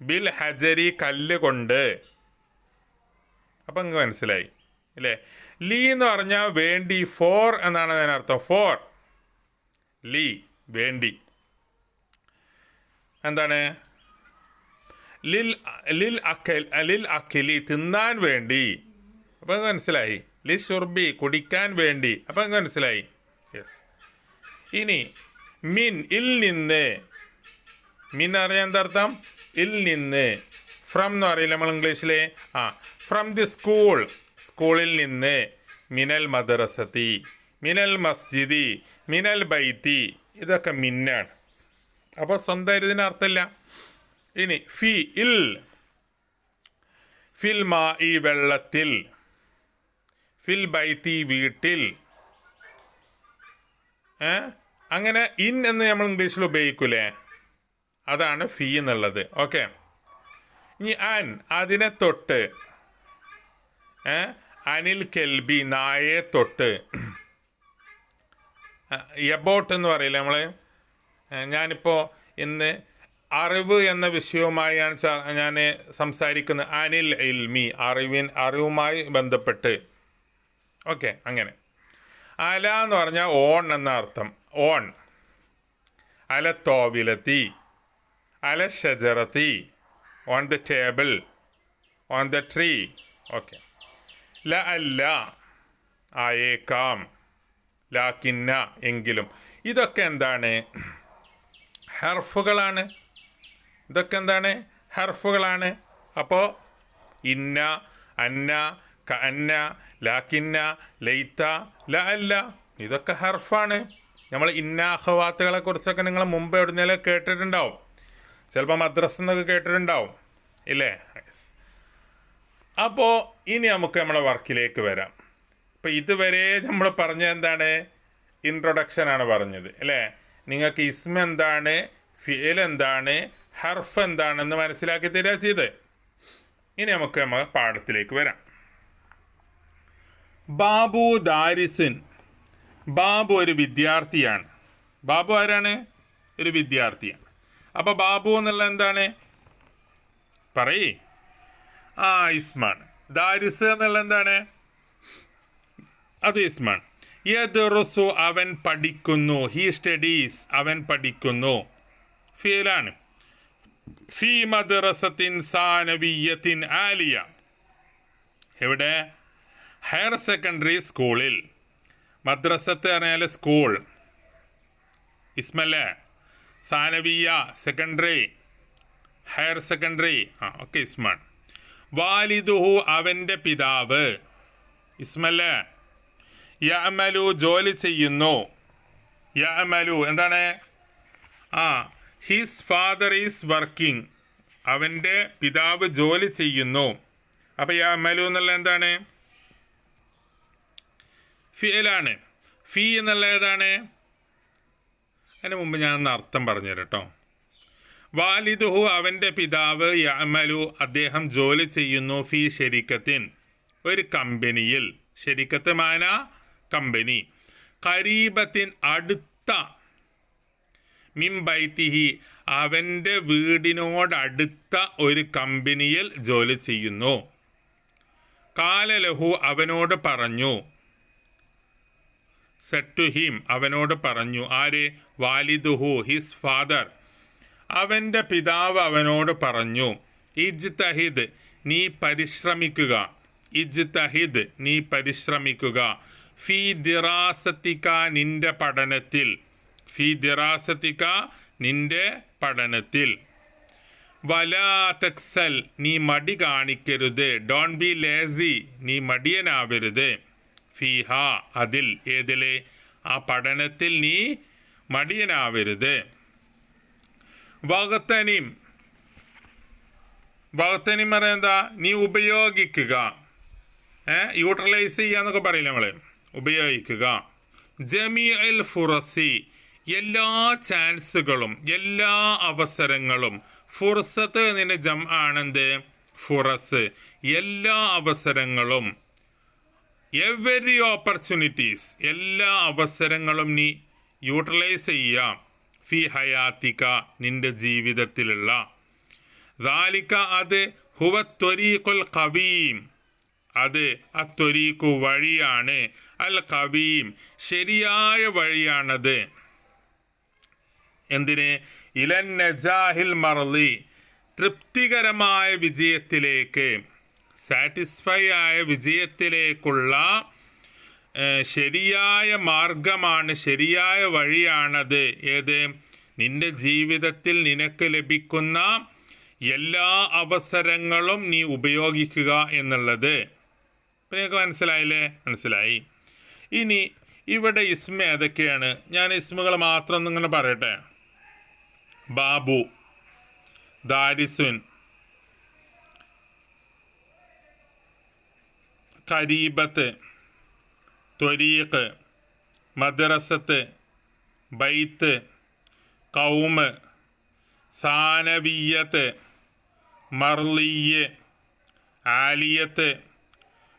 ബിൽ ഹജരി കല്ല് കൊണ്ട്. അപ്പം നിങ്ങൾക്ക് മനസ്സിലായി അല്ലേ? ലീ എന്ന് പറഞ്ഞാൽ വേണ്ടി, ഫോർ എന്നാണ് അതിനർത്ഥം. ഫോർ, ലീ വേണ്ടി. എന്താണ്? ലിൽ അഖിലി തിന്നാൻ വേണ്ടി. അപ്പം മനസ്സിലായി. ലി ഷുർബി കുടിക്കാൻ വേണ്ടി. അപ്പം മനസ്സിലായി. യെസ്. ഇനി മിൻ ഇൽ നിന്ന്. മിൻ അറിയാൻ എന്താ അർത്ഥം? ഇൽ നിന്ന്. ഫ്രം എന്ന് പറയില്ല നമ്മൾ ഇംഗ്ലീഷിലെ. ഫ്രം ദി സ്കൂൾ, സ്കൂളിൽ നിന്ന്. മിനൽ മദ്രസത്തി, മിനൽ മസ്ജിദി, മിനൽ ബൈത്തി, ഇതൊക്കെ മിന്നാണ്. അപ്പോൾ സ്വന്തമായിട്ട് ഇതിന് അർത്ഥമില്ല. ഇനി ഫി ഇൽ, ഫിൽ മാ ഈ വെള്ളത്തിൽ, ഫിൽ ബൈത്തി വീട്ടിൽ. അങ്ങനെ ഇൻ എന്ന് നമ്മൾ ഇംഗ്ലീഷിൽ ഉപയോഗിക്കൂലേ, അതാണ് ഫി എന്നുള്ളത്. ഓക്കെ. ഇനി അൻ അതിനെ തൊട്ട്. അനിൽ കെൽബി നായയെ തൊട്ട്. എബൌട്ട് എന്ന് പറയില്ല നമ്മൾ. ഞാനിപ്പോൾ ഇന്ന് അറിവ് എന്ന വിഷയവുമായാണ് ഞാൻ സംസാരിക്കുന്നത്. അനിൽ ഇൽമി അറിവുമായി ബന്ധപ്പെട്ട്. ഓക്കെ. അങ്ങനെ അല എന്ന് പറഞ്ഞാൽ ഓൺ എന്ന അർത്ഥം. ഓൺ. അല തോവിലത്തി, അല ഷജറത്തി, on the table, on the tree. Okay. ല അല്ല ആയേക്കാം, ലാക്കിന്ന എങ്കിലും. ഇതൊക്കെ എന്താണ്? ഹർഫുകളാണ്. ഇതൊക്കെ എന്താണ്? ഹർഫുകളാണ്. അപ്പോൾ ഇന്ന, അന്ന, കഅന്ന, ലാക്കിന്ന, ലൈത്ത, ല അല്ല, ഇതൊക്കെ ഹർഫാണ്. നമ്മൾ ഇന്ന അഖവാത്തുകളെ കുറിച്ചൊക്കെ നിങ്ങൾ മുമ്പ് എവിടുന്നേലും കേട്ടിട്ടുണ്ടാവും. ചിലപ്പോൾ മദ്രസ എന്നൊക്കെ കേട്ടിട്ടുണ്ടാവും ഇല്ലേ? അപ്പോൾ ഇനി നമുക്ക് നമ്മളെ വർക്കിലേക്ക് വരാം. അപ്പോൾ ഇതുവരെ നമ്മൾ പറഞ്ഞത് എന്താണ്? ഇൻട്രൊഡക്ഷനാണ് പറഞ്ഞത് അല്ലേ? നിങ്ങൾക്ക് ഇസ്മ എന്താണ്, ഫിഅൽ എന്താണ്, ഹർഫ് എന്താണെന്ന് മനസ്സിലാക്കി തരിക ചെയ്ത്. ഇനി നമുക്ക് നമ്മൾ പാഠത്തിലേക്ക് വരാം. ബാബു ദാരിസിൻ. ബാബു ഒരു വിദ്യാർത്ഥിയാണ്. ബാബു ആരാണ്? ഒരു വിദ്യാർത്ഥിയാണ്. അപ്പോൾ ബാബു എന്നുള്ള എന്താണ്? പറയേ. ഇസ്മാണ്. ദാരിസ് എന്നുള്ള എന്താണ്? അത് ഇസ്മാണ്. യദ്റുസു അവൻ പഠിക്കുന്നു. ഹി സ്റ്റഡീസ് അവൻ പഠിക്കുന്നു. ഫിഅലാണ്. ഫി മദ്റസത്തിൻ സാനവിയ്യത്തിൻ ആലിയ. എവിടെ? ഹയർ സെക്കൻഡറി സ്കൂളിൽ. മദ്രസത്ത് പറഞ്ഞാൽ സ്കൂൾ, ഇസ്മല്ലേ. സാനവിയ സെക്കൻഡറി, ഹയർ സെക്കൻഡറി. ഓക്കെ ഇസ്മാണ്. വാലിദുഹു അവൻ്റെ പിതാവ്, ഇസ്മല്ലേ. യഅമലു ജോലി ചെയ്യുന്നു. യഅമലു എന്താണ്? His father is working. അവൻ്റെ പിതാവ് ജോലി ചെയ്യുന്നു. അപ്പോൾ യഅമലു എന്നുള്ള എന്താണ്? ഫിഅലാണ്. ഫി എന്നുള്ള ഏതാണ്? അതിന് മുമ്പ് ഞാനൊന്ന് അർത്ഥം പറഞ്ഞു തരാം കേട്ടോ. വാലിദുഹു അവൻ്റെ പിതാവ്, യഅമലു അദ്ദേഹം ജോലി ചെയ്യുന്നു, ഫി ശരീക്കത്തിൻ ഒരു കമ്പനിയിൽ. ശരീക്കത്ത് മാന കമ്പനി. ഖരീബത്തിൻ അടുത്ത, മിൻ ബൈത്തിഹി അവൻ്റെ വീടിനോടടുത്ത ഒരു കമ്പനിയിൽ ജോലി ചെയ്യുന്നു. ഖാല ലഹു അവനോട് പറഞ്ഞു. സെഡ് ടു ഹിം അവനോട് പറഞ്ഞു. ആര്? വാലിദുഹു ഹിസ് ഫാദർ. അവൻ്റെ പിതാവ് അവനോട് പറഞ്ഞു. ഇജ്തഹിദ് നീ പരിശ്രമിക്കുക. ഇജ്തഹിദ് നീ പരിശ്രമിക്കുക. ഫി ദിറാസത്തിക നിന്റെ പഠനത്തിൽ. ഫി ദിറാസത്തിക നിന്റെ പഠനത്തിൽ. വലാ തക്സൽ നീ മടി കാണിക്കരുത്. ഡോൺ ബി ലേസി നീ മടിയനാവരുത്. ഫിഹ അതിൽ. ഏതിലെ? ആ പഠനത്തിൽ നീ മടിയനാവരുത്. വഖ്തനിം. വഖ്തനിം പറയുന്നതാ? നീ ഉപയോഗിക്കുക. യൂട്ടിലൈസ് ചെയ്യുക എന്നൊക്കെ പറയില്ല നമ്മൾ. ഉപയോഗിക്കുക. ജമീഉൽ ഫുറസി എല്ലാ ചാൻസുകളും, എല്ലാ അവസരങ്ങളും. ഫുർസത്ത് എന്നതിൻ്റെ ജം ആണെന്ത്? ഫുറസ്. എല്ലാ അവസരങ്ങളും. എവരി ഓപ്പർച്യൂണിറ്റീസ് എല്ലാ അവസരങ്ങളും നീ യൂട്ടിലൈസ് ചെയ്യാം. ഫി ഹയാത്തിക നിന്റെ ജീവിതത്തിലുള്ള. ദാലിക അത് ഹുവ ത്വരീഖുൽ ഖവീം അത് അത്വരീഖു വഴിയാണ്. അൽ ഖവീം ശരിയായ വഴിയാണത്. എന്തിന്? ഇലൻ നജാഹിൽ മർലി തൃപ്തികരമായ വിജയത്തിലേക്ക്, സാറ്റിസ്ഫൈ ആയ വിജയത്തിലേക്കുള്ള ശരിയായ മാർഗമാണ്, ശരിയായ വഴിയാണത്. ഏത്? നിന്റെ ജീവിതത്തിൽ നിനക്ക് ലഭിക്കുന്ന എല്ലാ അവസരങ്ങളും നീ ഉപയോഗിക്കുക എന്നുള്ളത്. ഇപ്പം നിങ്ങൾക്ക് മനസ്സിലായില്ലേ? മനസ്സിലായി. ഇനി ഇവിടെ ഇസ്മ ഏതൊക്കെയാണ്? ഞാൻ ഇസ്മുകൾ മാത്രം ഒന്നിങ്ങനെ പറയട്ടെ. ബാബു, ദാരിസുൻ, ഖരീബത്ത്, ത്വരീഖ്, മദ്രസത്ത്, ബൈത്ത്, ഖൗമ്, സാനവിയ്യത്ത്, മർലിയ്യ്, ആലിയത്ത്,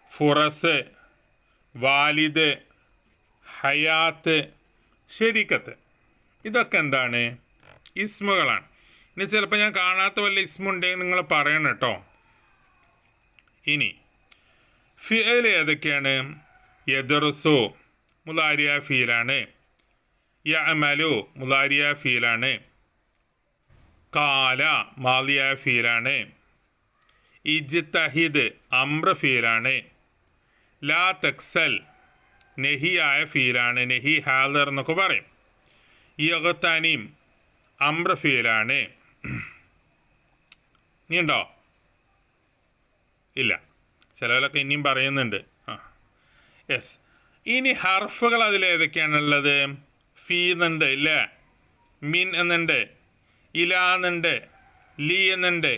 ഫുറസ്, വാലിദ്, ഹയാത്ത്, ശരീക്കത്ത്. ഇതൊക്കെ എന്താണ്? ഇസ്മുകളാണ്. ഇനി ചിലപ്പോൾ ഞാൻ കാണാത്ത വല്ല ഇസ്മുണ്ടെങ്കിൽ നിങ്ങൾ പറയണം കേട്ടോ. ഇനി ഫിഅൽ ഏതൊക്കെയാണ്? യദ്റുസു മുലാരിയ ഫീലാണ്. യഅമലു മുലാരിയ ഫീലാണ്. ഖാല മാലിയ ഫീലാണ്. ഇജ്തഹിദ് അംറ ഫീലാണ്. ലാ തക്സൽ നെഹിയായ ഫീലാണ്. നെഹി ഹാദർ എന്നൊക്കെ പറയും. യഗ്തനിം അംറ ഫീലാണ്. നീ ഉണ്ടോ? ഇല്ല, ചിലവരൊക്കെ ഇനിയും പറയുന്നുണ്ട്. യെസ്. ഇനി ഹർഫുകൾ അതിലേതൊക്കെയാണുള്ളത്? ഫീ എന്നുണ്ട് ഇല്ലേ, മിൻ എന്നുണ്ട്, ഇലാ എന്നുണ്ട്, ലീ എന്നുണ്ട്.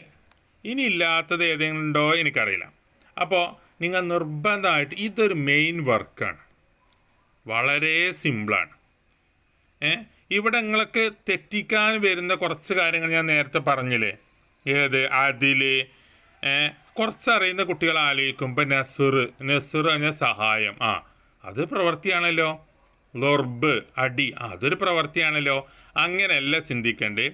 ഇനി ഇല്ലാത്തത് ഏതെങ്കിലും ഉണ്ടോ എനിക്കറിയില്ല. അപ്പോൾ നിങ്ങൾ നിർബന്ധമായിട്ട് ഇതൊരു മെയിൻ വർക്കാണ്, വളരെ സിമ്പിളാണ്. ഇവിടെ നിങ്ങൾക്ക് തെറ്റിക്കാൻ വരുന്ന കുറച്ച് കാര്യങ്ങൾ ഞാൻ നേരത്തെ പറഞ്ഞില്ലേ. ഏത്? അതിൽ കുറച്ചറിയുന്ന കുട്ടികൾ ആലോചിക്കും. ഇപ്പം നെസുർ എന്ന സഹായം, അത് പ്രവൃത്തിയാണല്ലോ. ലൊർബ് അടി, അതൊരു പ്രവൃത്തിയാണല്ലോ. അങ്ങനെയല്ല ചിന്തിക്കേണ്ടേ.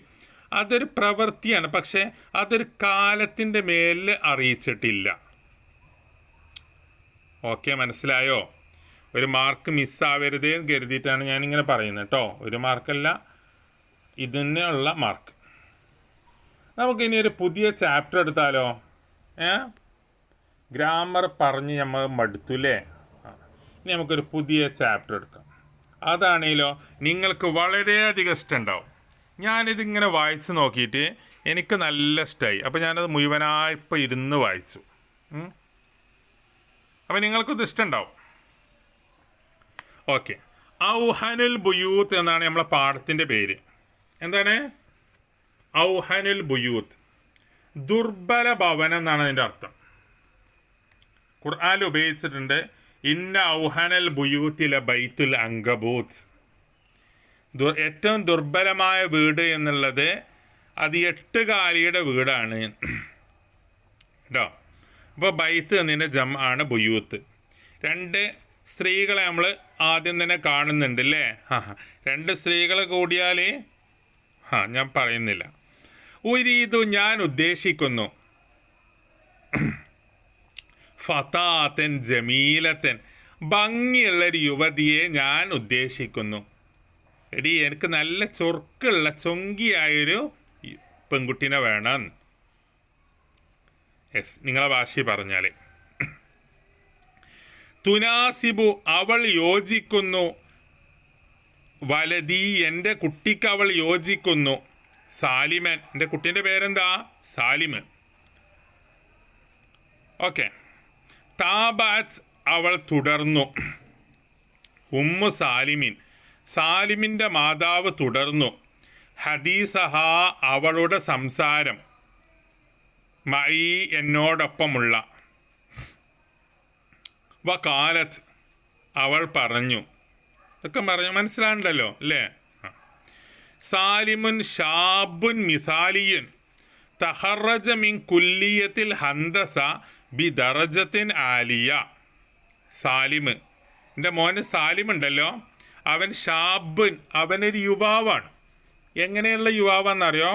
അതൊരു പ്രവൃത്തിയാണ്, പക്ഷേ അതൊരു കാലത്തിൻ്റെ മേലിൽ അറിയിച്ചിട്ടില്ല. ഓക്കെ, മനസ്സിലായോ? ഒരു മാർക്ക് മിസ്സാവരുതേ എന്ന് കരുതിയിട്ടാണ് ഞാനിങ്ങനെ പറയുന്നത് കേട്ടോ. ഒരു മാർക്കല്ല, ഇതിനുള്ള മാർക്ക്. നമുക്കിനി ഒരു പുതിയ ചാപ്റ്റർ എടുത്താലോ? ഗ്രാമർ പറഞ്ഞ് നമ്മൾ മടുത്തുല്ലേ. ഇനി നമുക്കൊരു പുതിയ ചാപ്റ്റർ എടുക്കാം. അതാണെങ്കിലോ നിങ്ങൾക്ക് വളരെയധികം ഇഷ്ടമുണ്ടാവും. ഞാനിതിങ്ങനെ വായിച്ച് നോക്കിയിട്ട് എനിക്ക് നല്ല ഇഷ്ടമായി. അപ്പോൾ ഞാനത് മുഴുവനായിപ്പോൾ ഇരുന്ന് വായിച്ചു. അപ്പോൾ നിങ്ങൾക്കിത് ഇഷ്ടമുണ്ടാവും. ഓക്കെ. ഔഹനുൽ ബുയൂത്ത് എന്നാണ് നമ്മളെ പാഠത്തിൻ്റെ പേര്. എന്താണ്? ഔഹനുൽ ബുയൂത്ത്, ദുർബല ഭവനം എന്നാണ് അതിൻ്റെ അർത്ഥം. ഖുർആനിൽ ഉപയോഗിച്ചിട്ടുണ്ട്. ഇന്ന ഔഹനൽ ബുയൂത്തിലെ ബൈത്തുൽ അങ്കബൂത്ത്. ഏറ്റവും ദുർബലമായ വീട് എന്നുള്ളത് അത് 8 കാലിയുടെ വീടാണ് കേട്ടോ. അപ്പോൾ ബൈത്ത് എന്നതിൻ്റെ ജം ആണ് ബുയൂത്ത്. 2 സ്ത്രീകളെ നമ്മൾ ആദ്യം തന്നെ കാണുന്നുണ്ട് അല്ലേ. 2 സ്ത്രീകൾ കൂടിയാൽ ഞാൻ പറയുന്നില്ല. ഉരീദു ഞാൻ ഉദ്ദേശിക്കുന്നു, ഫതാത്തൻ ജമീലത്തൻ ഭംഗിയുള്ളൊരു യുവതിയെ ഞാൻ ഉദ്ദേശിക്കുന്നു. എടി എനിക്ക് നല്ല ചൊറുക്കുള്ള ചൊങ്കിയായൊരു പെൺകുട്ടീനെ വേണം. യെസ്, നിങ്ങളെ ഭാഷ പറഞ്ഞാൽ. തുനാസിബു അവൾ യോജിക്കുന്നു, വലതി എൻ്റെ കുട്ടിക്ക് അവൾ യോജിക്കുന്നു. സാലിമൻ എൻ്റെ കുട്ടീൻ്റെ പേരെന്താ? സാലിമൻ. ഓക്കെ. താബാത്ത് അവൾ തുടർന്നു. ഉമ്മു സാലിമിൻ സാലിമിൻ്റെ മാതാവ് തുടർന്നു. ഹദീസഹ അവളുടെ സംസാരം, മൈ എന്നോടൊപ്പമുള്ള. വകാലത്ത് അവൾ പറഞ്ഞു. ഇതൊക്കെ പറഞ്ഞു മനസ്സിലാണ്ടല്ലോ അല്ലേ. സാലിമുൻ ഷാബുൻ മിസാലിയുൻ തഹറജ മിൻ കുല്ലിയത്തിൽ ഹന്തസ ബി ദറജത്തിൻ ആലിയ. സാലിം, എൻ്റെ മോന് സാലിം ഉണ്ടല്ലോ, അവൻ ഷാബുൻ അവനൊരു യുവാവാണ്. എങ്ങനെയുള്ള യുവാവാണെന്നറിയോ?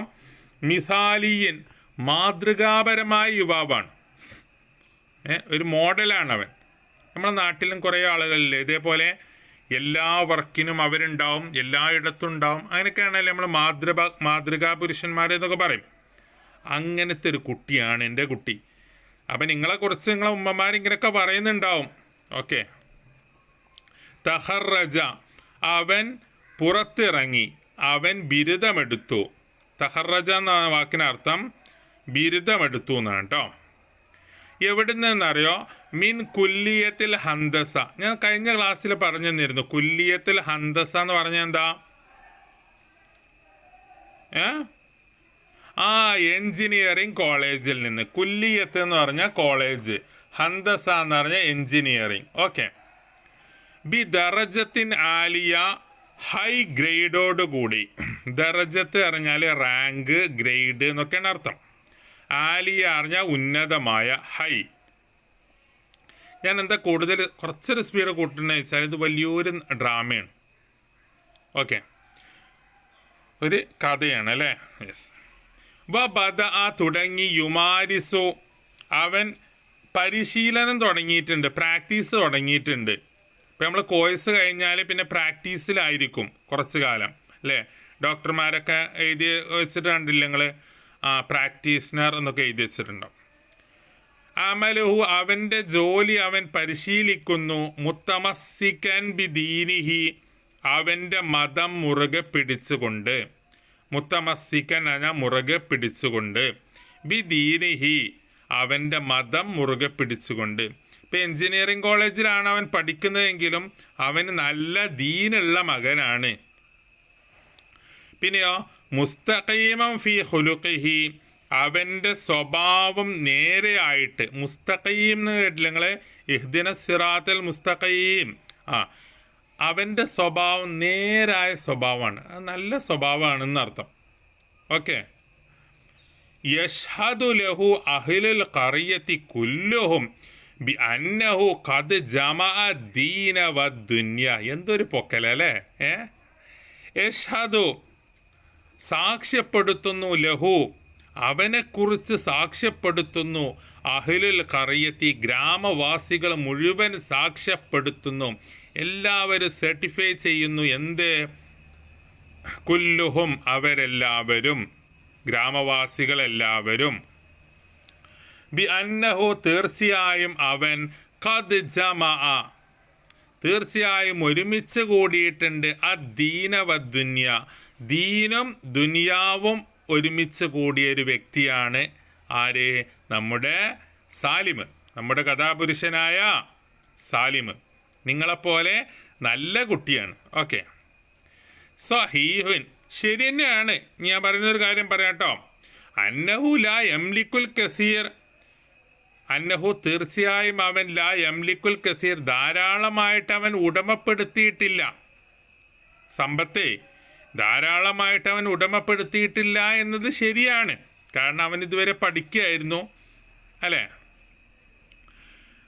മിസാലിയൻ മാതൃകാപരമായ യുവാവാണ്. ഒരു മോഡലാണ് അവൻ. നമ്മുടെ നാട്ടിലും കുറേ ആളുകളില്ലേ ഇതേപോലെ എല്ലാ വർക്കിനും അവരുണ്ടാവും, എല്ലായിടത്തും ഉണ്ടാവും. അങ്ങനെയൊക്കെയാണല്ലോ നമ്മൾ മാതൃകാ പുരുഷന്മാരെന്നൊക്കെ പറയും. അങ്ങനത്തെ ഒരു കുട്ടിയാണ് എൻ്റെ കുട്ടി. അപ്പം നിങ്ങളെക്കുറിച്ച് നിങ്ങളെ ഉമ്മമാരിങ്ങനെയൊക്കെ പറയുന്നുണ്ടാവും. ഓക്കെ. തഹറജ അവൻ പുറത്തിറങ്ങി, അവൻ ബിരുദമെടുത്തു. തഹറജ എന്ന വാക്കിനർത്ഥം ബിരുദമെടുത്തു എന്നാണ് കേട്ടോ. എവിടെ നിന്നറിയോ? മിൻ കുല്ലിയത്തിൽ ഹന്തസ. ഞാൻ കഴിഞ്ഞ ക്ലാസ്സിൽ പറഞ്ഞു തന്നിരുന്നു. കുല്ലിയത്തിൽ ഹന്തസ എന്ന് പറഞ്ഞാൽ എന്താ? എൻജിനീയറിംഗ് കോളേജിൽ നിന്ന്. കുല്ലിയത്ത് എന്ന് പറഞ്ഞാൽ കോളേജ്, ഹന്തസ എന്ന് പറഞ്ഞാൽ എൻജിനീയറിംഗ്. ഓക്കെ. ബി ദറജത്തിൻ ആലിയ ഹൈ ഗ്രേഡോട് കൂടി. ദറജത്ത് പറഞ്ഞാൽ റാങ്ക്, ഗ്രേഡ് എന്നൊക്കെയാണ് അർത്ഥം. ആലിയ പറഞ്ഞാൽ ഉന്നതമായ, ഹൈ. ഞാൻ എന്താ കൂടുതൽ കുറച്ചൊരു സ്പീഡ് കൂട്ടുന്നത് വെച്ചാൽ ഇത് വലിയൊരു ഡ്രാമയാണ്. ഓക്കെ, ഒരു കഥയാണ് അല്ലേ? യെസ്. ബദ തുടങ്ങി, യുമാരിസു അവൻ പരിശീലനം തുടങ്ങിയിട്ടുണ്ട്, പ്രാക്ടീസ് തുടങ്ങിയിട്ടുണ്ട്. ഇപ്പം നമ്മൾ കോഴ്സ് കഴിഞ്ഞാൽ പിന്നെ പ്രാക്ടീസിലായിരിക്കും കുറച്ച് കാലം അല്ലേ? ഡോക്ടർമാരൊക്കെ എഴുതി വെച്ചിട്ട് കണ്ടില്ല നിങ്ങൾ? പ്രാക്ടീഷണർ എന്നൊക്കെ എഴുതി വെച്ചിട്ടുണ്ടാവും. അമലുഹു അവൻ്റെ ജോലി അവൻ പരിശീലിക്കുന്നു. മുത്തമസ്സിക്കൻ ബി ദീനിഹി അവൻ്റെ മതം മുറുകെ പിടിച്ചുകൊണ്ട്. മുത്തമസ്സിക്കൻ എന്നാൽ മുറുകെ പിടിച്ചുകൊണ്ട്. ബി ദീനിഹി അവൻ്റെ മതം മുറുകെ പിടിച്ചുകൊണ്ട്. ഇപ്പം എൻജിനീയറിംഗ് കോളേജിലാണ് അവൻ പഠിക്കുന്നതെങ്കിലും അവന് നല്ല ദീനുള്ള മകനാണ്. പിന്നെയോ മുസ്തഖീമം ഫി ഖുലുഖിഹി അവൻ്റെ സ്വഭാവം നേരെയായിട്ട്. മുസ്തഖീം എന്ന് കേട്ടില്ല നിങ്ങൾ? ഇഹ്ദിന സിറാത്തൽ മുസ്തഖീം. അവൻ്റെ സ്വഭാവം നേരായ സ്വഭാവമാണ്, നല്ല സ്വഭാവമാണെന്ന് അർത്ഥം. ഓക്കെ. യഷ്ഹദു ലഹു അഹ്ലുൽ ഖറിയത്തി കുല്ലുഹും ബി അന്നഹു ഖദ് ജമഅ ദീന വദ്ദുനിയ. എന്തൊരു പൊക്കലല്ലേ? യഷ്ഹദു സാക്ഷ്യപ്പെടുത്തുന്നു, ലഹു അവനെക്കുറിച്ച് സാക്ഷ്യപ്പെടുത്തുന്നു, അഹ്ലുൽ ഖറിയത്തി ഗ്രാമവാസികൾ മുഴുവൻ സാക്ഷ്യപ്പെടുത്തുന്നു, എല്ലാവരും സർട്ടിഫൈ ചെയ്യുന്നു. എന്ത്? കുല്ലുഹും അവരെല്ലാവരും, ഗ്രാമവാസികളെല്ലാവരും. ബി അന്നഹു തീർച്ചയായും അവൻ, ഖദ് ജമഅ തീർച്ചയായും ഒരുമിച്ച് കൂടിയിട്ടുണ്ട്, അദ്ദീന വദ്ദുനിയ ദീനും ദുനിയാവും ഒരുമിച്ച് കൂടിയൊരു വ്യക്തിയാണ്. ആര്? നമ്മുടെ സാലിം, നമ്മുടെ കഥാപുരുഷനായ സാലിം. നിങ്ങളെപ്പോലെ നല്ല കുട്ടിയാണ്. ഓക്കെ. സഹീഹുൻ ശരി തന്നെയാണ്. ഞാൻ പറയുന്നൊരു കാര്യം പറയാം കേട്ടോ. അന്നഹു ലാ യംലിക്കുൽ കസീർ അന്നഹു തീർച്ചയായും അവൻ ലാ യംലിക്കുൽ കസീർ ധാരാളമായിട്ട് അവൻ ഉടമപ്പെടുത്തിയിട്ടില്ല. സമ്പത്തെ ധാരാളമായിട്ട് അവൻ ഉടമപ്പെടുത്തിയിട്ടില്ല എന്നത് ശരിയാണ്. കാരണം അവൻ ഇതുവരെ പഠിക്കുകയായിരുന്നു അല്ലേ?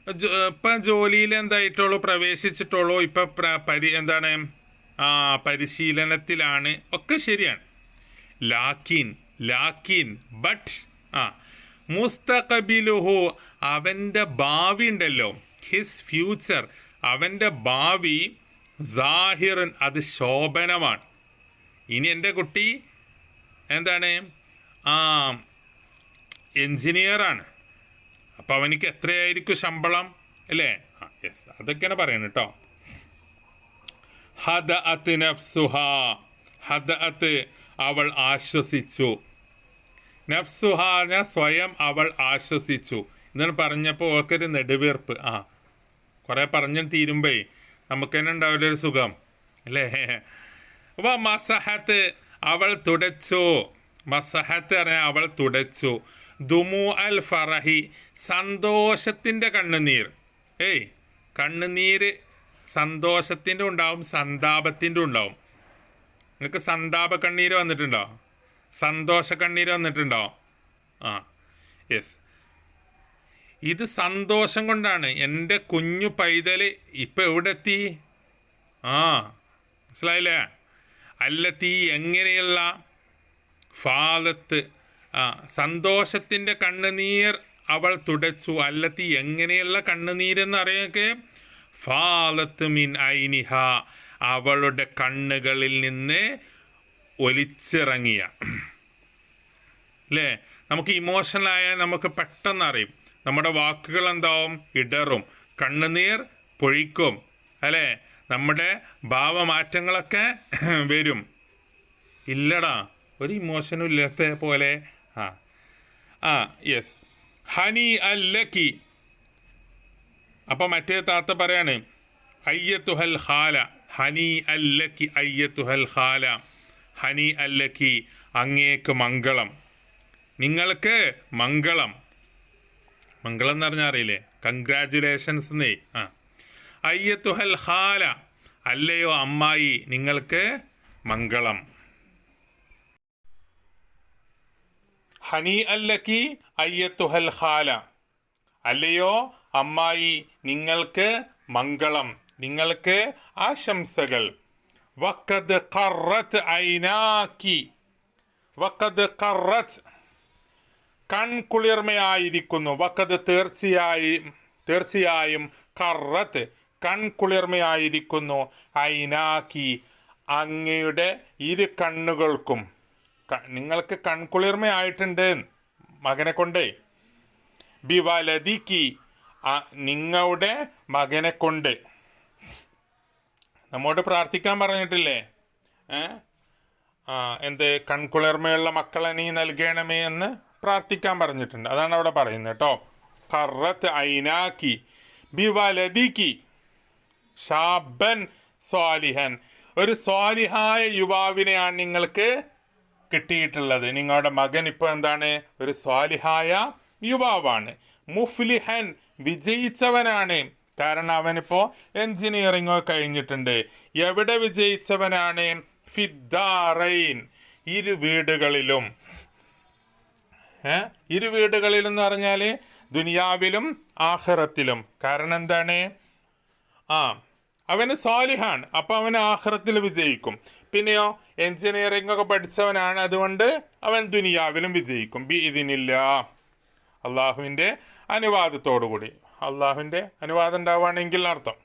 ഇപ്പം ജോലിയിൽ എന്തായിട്ടുള്ളൂ, പ്രവേശിച്ചിട്ടുള്ളൂ. ഇപ്പം എന്താണ് പരിശീലനത്തിലാണ്. ഒക്കെ ശരിയാണ്. ലാക്കിൻ ബട്ട് മുസ്തഖബിലുഹു അവൻ്റെ ഭാവി ഉണ്ടല്ലോ, ഹിസ് ഫ്യൂച്ചർ അവൻ്റെ ഭാവി, സാഹിറുൻ അത് ശോഭനമാണ്. ഇനി എൻ്റെ കുട്ടി എന്താണ്? എൻജിനീയറാണ്. അപ്പോൾ അവനിക്ക് എത്രയായിരിക്കും ശമ്പളം അല്ലേ? യെസ്, അതൊക്കെയാണ് പറയുന്നത് കേട്ടോ. ഹദഅത്ത് നഫ്സുഹ ഹദഅത്ത് അവൾ ആശ്വസിച്ചു. നഫ്സുഹ ഞാൻ സ്വയം അവൾ ആശ്വസിച്ചു. എന്നാണ് പറഞ്ഞപ്പോൾ ഓൾക്കൊരു നെടുവീർപ്പ്. കുറേ പറഞ്ഞു തീരുമ്പേ നമുക്ക് തന്നെ ഉണ്ടാവില്ലൊരു സുഖം അല്ലേ? മസഹത്ത് അവൾ തുടച്ചു. മസഹത്ത് പറഞ്ഞാൽ അവൾ തുടച്ചു. ദുമു അൽ ഫറഹി സന്തോഷത്തിൻ്റെ കണ്ണുനീർ. കണ്ണുനീര് സന്തോഷത്തിൻ്റെ ഉണ്ടാവും, സന്താപത്തിൻ്റെ ഉണ്ടാവും. നിങ്ങൾക്ക് സന്താപ കണ്ണീര് വന്നിട്ടുണ്ടോ? സന്തോഷ കണ്ണീര് വന്നിട്ടുണ്ടോ? യെസ്, ഇത് സന്തോഷം കൊണ്ടാണ്. എൻ്റെ കുഞ്ഞു പൈതൽ ഇപ്പം എവിടെ എത്തി? മനസ്സിലായില്ലേ? അല്ലത്തി എങ്ങനെയുള്ള ഫാലത്ത് സന്തോഷത്തിൻ്റെ കണ്ണുനീർ അവൾ തുടച്ചു. അല്ലത്തി എങ്ങനെയുള്ള കണ്ണുനീരെന്ന് അറിയൊക്കെ? ഫാലത്ത് മിൻ ഐനിഹ അവളുടെ കണ്ണുകളിൽ നിന്ന് ഒലിച്ചിറങ്ങിയ അല്ലേ? നമുക്ക് ഇമോഷണലായാൽ നമുക്ക് പെട്ടെന്ന് അറിയും. നമ്മുടെ വാക്കുകൾ എന്താവും? ഇടറും, കണ്ണുനീർ പൊഴിക്കും, അല്ലേ? നമ്മുടെ ഭാവമാറ്റങ്ങളൊക്കെ വരും. ഇല്ലടാ, ഒരു ഇമോഷനും ഇല്ലാത്ത പോലെ. ആ ആ യെസ്. ഹനി അല്ലക്കി. അപ്പം മറ്റേ താത്ത പറയാണ് അയ്യത്തുഹൽ ഖാല. ഹനി അല്ലക്കി അയ്യത്തുഹൽ ഖാല. ഹനി അല്ലക്കി, അങ്ങേക്ക് മംഗളം, നിങ്ങൾക്ക് മംഗളം. മംഗളം എന്ന് പറഞ്ഞാൽ അറിയില്ലേ? കൺഗ്രാജുലേഷൻസ് എന്നേ. ആ അയ്യത്തുഹൽ ഖാല, അല്ലയോ അമ്മായി, നിങ്ങൾക്ക് മംഗളം. ഹനി അല്ലക്കി അയ്യത്തുഹൽ ഖാല, അല്ലയോ അമ്മായി, നിങ്ങൾക്ക് മംഗളം, നിങ്ങൾക്ക് ആശംസകൾ. വഖദ് ഖറത്ത് ഐനാക്കി. വഖദ് ഖറത്ത്, കൺകുളിർമയായിരിക്കുന്നു. വഖദ് തീർച്ചയായും ഖറത്ത്, കൺകുളിർമയായിരിക്കുന്നു. ഐനാക്കി, അങ്ങയുടെ ഇരു കണ്ണുകൾക്കും. നിങ്ങൾക്ക് കൺകുളിർമയായിട്ടുണ്ട് മകനെ കൊണ്ടേ. ബിവലദിക്കി, നിങ്ങളുടെ മകനെ കൊണ്ട്. നമ്മോട് പ്രാർത്ഥിക്കാൻ പറഞ്ഞിട്ടില്ലേ? എന്ത്? കൺകുളിർമയുള്ള മക്കളെ നീ നൽകണമേ എന്ന് പ്രാർത്ഥിക്കാൻ പറഞ്ഞിട്ടുണ്ട്. അതാണ് അവിടെ പറയുന്നത് കേട്ടോ. ഖറത്ത് ഐനാക്കി ബിവലദിക്കി ഷാബൻ സ്വാലിഹൻ, ഒരു സ്വാലിഹായ യുവാവിനെയാണ് നിങ്ങൾക്ക് കിട്ടിയിട്ടുള്ളത്. നിങ്ങളുടെ മകൻ ഇപ്പോൾ എന്താണ്? ഒരു സ്വാലിഹായ യുവാവാണ്. മുഫ്ലിഹൻ, വിജയിച്ചവനാണ്. കാരണം അവനിപ്പോൾ എൻജിനീയറിംഗ് കഴിഞ്ഞിട്ടുണ്ട്. എവിടെ വിജയിച്ചവനാണ്? ഫിദ്ദാറൈൻ, ഇരു വീടുകളിലും. ഇരു വീടുകളിലും എന്ന് പറഞ്ഞാൽ ദുനിയാവിലും ആഖിറത്തിലും. കാരണം എന്താണ്? അവന് സ്വാലിഹാൻ, അപ്പോൾ അവന് ആഖിറത്തിൽ വിജയിക്കും. പിന്നെയോ എൻജിനീയറിംഗ് ഒക്കെ പഠിച്ചവനാണ്, അതുകൊണ്ട് അവൻ ദുനിയാവിലും വിജയിക്കും. ബി ഇതിനില്ല, അള്ളാഹുവിൻ്റെ അനുവാദത്തോടു കൂടി. അള്ളാഹുവിൻ്റെ അനുവാദം ഉണ്ടാവുകയാണെങ്കിൽ അർത്ഥം.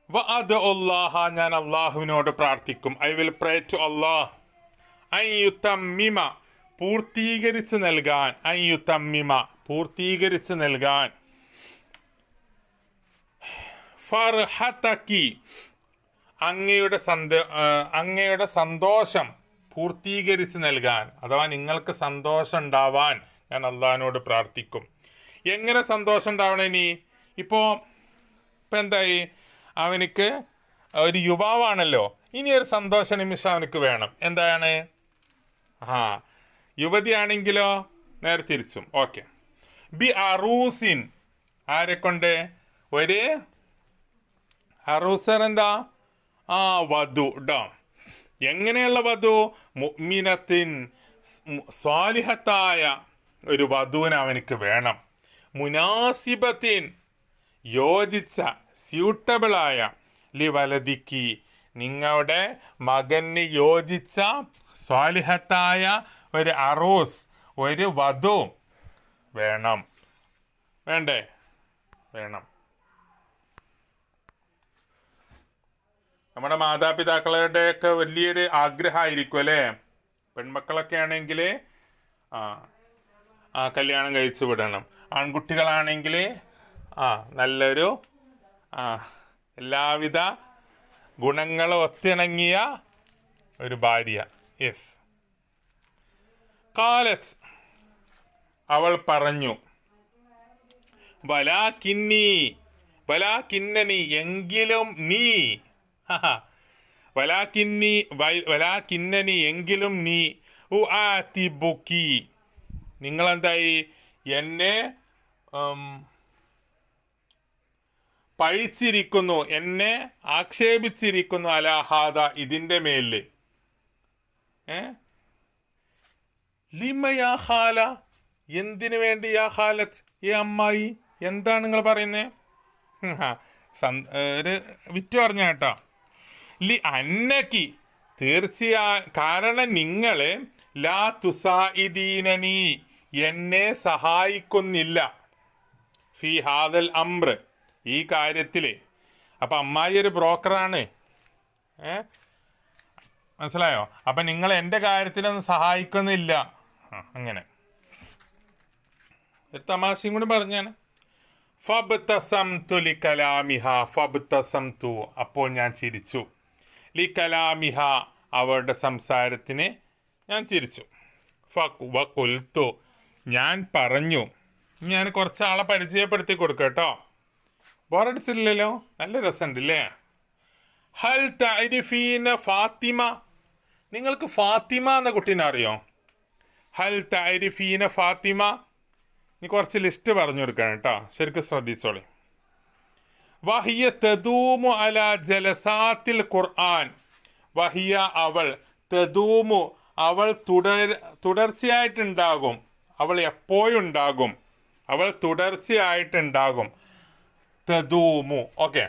വഅദ്ഉല്ലാഹ, ഞാൻ അള്ളാഹുവിനോട് പ്രാർത്ഥിക്കും. ഐ വിൽ പ്രേ ടു അള്ളാഹ്. അയ്യുത്തമ്മിമ, പൂർത്തീകരിച്ച് നൽകാൻ. അയ്യുത്തമ്മിമ, പൂർത്തീകരിച്ച് നൽകാൻ. ഫർഹതക്കി, അങ്ങയുടെ സന്തോഷം പൂർത്തീകരിച്ച് നൽകാൻ, അഥവാ നിങ്ങൾക്ക് സന്തോഷം ഉണ്ടാവാൻ ഞാൻ അള്ളാഹിനോട് പ്രാർത്ഥിക്കും. എങ്ങനെ സന്തോഷം ഉണ്ടാവണം? ഇപ്പോൾ എന്തായി? അവനിക്ക് ഒരു യുവാവാണല്ലോ, ഇനി ഒരു സന്തോഷ നിമിഷം അവനക്ക് വേണം. എന്താണ്? യുവതിയാണെങ്കിലോ നേരെ തിരിച്ചും. ഓക്കെ. ബി അറൂസിൻ, ആരെക്കൊണ്ട്? ഒരു അറൂസർ എന്താ? വധു ട്ടോ. എങ്ങനെയുള്ള വധു? മുഅ്മിനത്തിൻ, സ്വാലിഹത്തായ ഒരു വധുവിന് അവനിക്ക് വേണം. മുനാസിബത്തിൻ, യോജിച്ച, സ്യൂട്ടബിളായ. ലിവലദിക്കി, നിങ്ങളുടെ മകന് യോജിച്ച സ്വാലിഹത്തായ ഒരു അറൂസ്, ഒരു വധു വേണം. വേണ്ടേ? വേണം. നമ്മുടെ മാതാപിതാക്കളുടെയൊക്കെ വലിയൊരു ആഗ്രഹമായിരിക്കും അല്ലേ? പെൺമക്കളൊക്കെ ആണെങ്കിൽ കല്യാണം കഴിച്ചു വിടണം. ആൺകുട്ടികളാണെങ്കിൽ നല്ലൊരു എല്ലാവിധ ഗുണങ്ങളും ഒത്തിണങ്ങിയ ഒരു ഭാര്യ. യെസ്. കാലത്ത്, അവൾ പറഞ്ഞു. വലാകിന്നനി, എങ്കിലും നീ. വലാകിന്നനി, എങ്കിലും നീ. ഉആതിബുക്കി, നിങ്ങളെന്തായി? എന്നെ പഴിച്ചിരിക്കുന്നു, എന്നെ ആക്ഷേപിച്ചിരിക്കുന്നു. അലാഹാദ, ഇതിൻ്റെ മേലിൽ. ലിമ യാ ഖാല, എന്തിനു വേണ്ടി? യാ ഖാലത്ത്, ഈ അമ്മായി, എന്താണ് നിങ്ങൾ പറയുന്നത്? ഒരു വിറ്റ് പറഞ്ഞ കേട്ടോ. ലി അന്നക്കി, കാരണം നിങ്ങൾ ലാ തുസാഇദീനനി, എന്നെ സഹായിക്കുന്നില്ല. ഫി ഹാദൽ അംറ്, ഈ കാര്യത്തിൽ. അപ്പം അമ്മായി ഒരു ബ്രോക്കറാണ്. മനസ്സിലായോ? അപ്പം നിങ്ങൾ എൻ്റെ കാര്യത്തിലൊന്നും സഹായിക്കുന്നില്ല. അങ്ങനെ ഒരു തമാശയും കൂടി പറഞ്ഞാണ്. ഫബ്തസംതു ലി കലാമിഹ, ഫബ്തസംതു അപ്പോൾ ഞാൻ ചിരിച്ചു, ലി കലാമിഹ അവരുടെ സംസാരത്തിന് ഞാൻ ചിരിച്ചു. വഖുൽതു ഞാൻ പറഞ്ഞു. ഞാൻ കുറച്ച് ആളെ പരിചയപ്പെടുത്തി കൊടുക്കാം കേട്ടോ, ബോറടിച്ചില്ലല്ലോ, നല്ല രസമുണ്ടല്ലേ. ഹൽ തഅരിഫീന ഫാത്തിമ, നിങ്ങൾക്ക് ഫാത്തിമ എന്ന കുട്ടീനെ അറിയോ? ഹൽ തഅരിഫീന ഫാത്തിമ, നീ കുറച്ച് ലിസ്റ്റ് പറഞ്ഞു കൊടുക്കണം കേട്ടോ, ശരിക്കും ശ്രദ്ധിച്ചോളി. വഹിയ തദൂമു അല ജലസാത്തിൽ ഖുർആൻ, വഹിയ അവൾ, തദൂമു അവൾ തുടർച്ചയായിട്ടുണ്ടാകും, അവൾ എപ്പോഴും ഉണ്ടാകും, അവൾ തുടർച്ചയായിട്ടുണ്ടാകും. തദൂമു ഓക്കെ.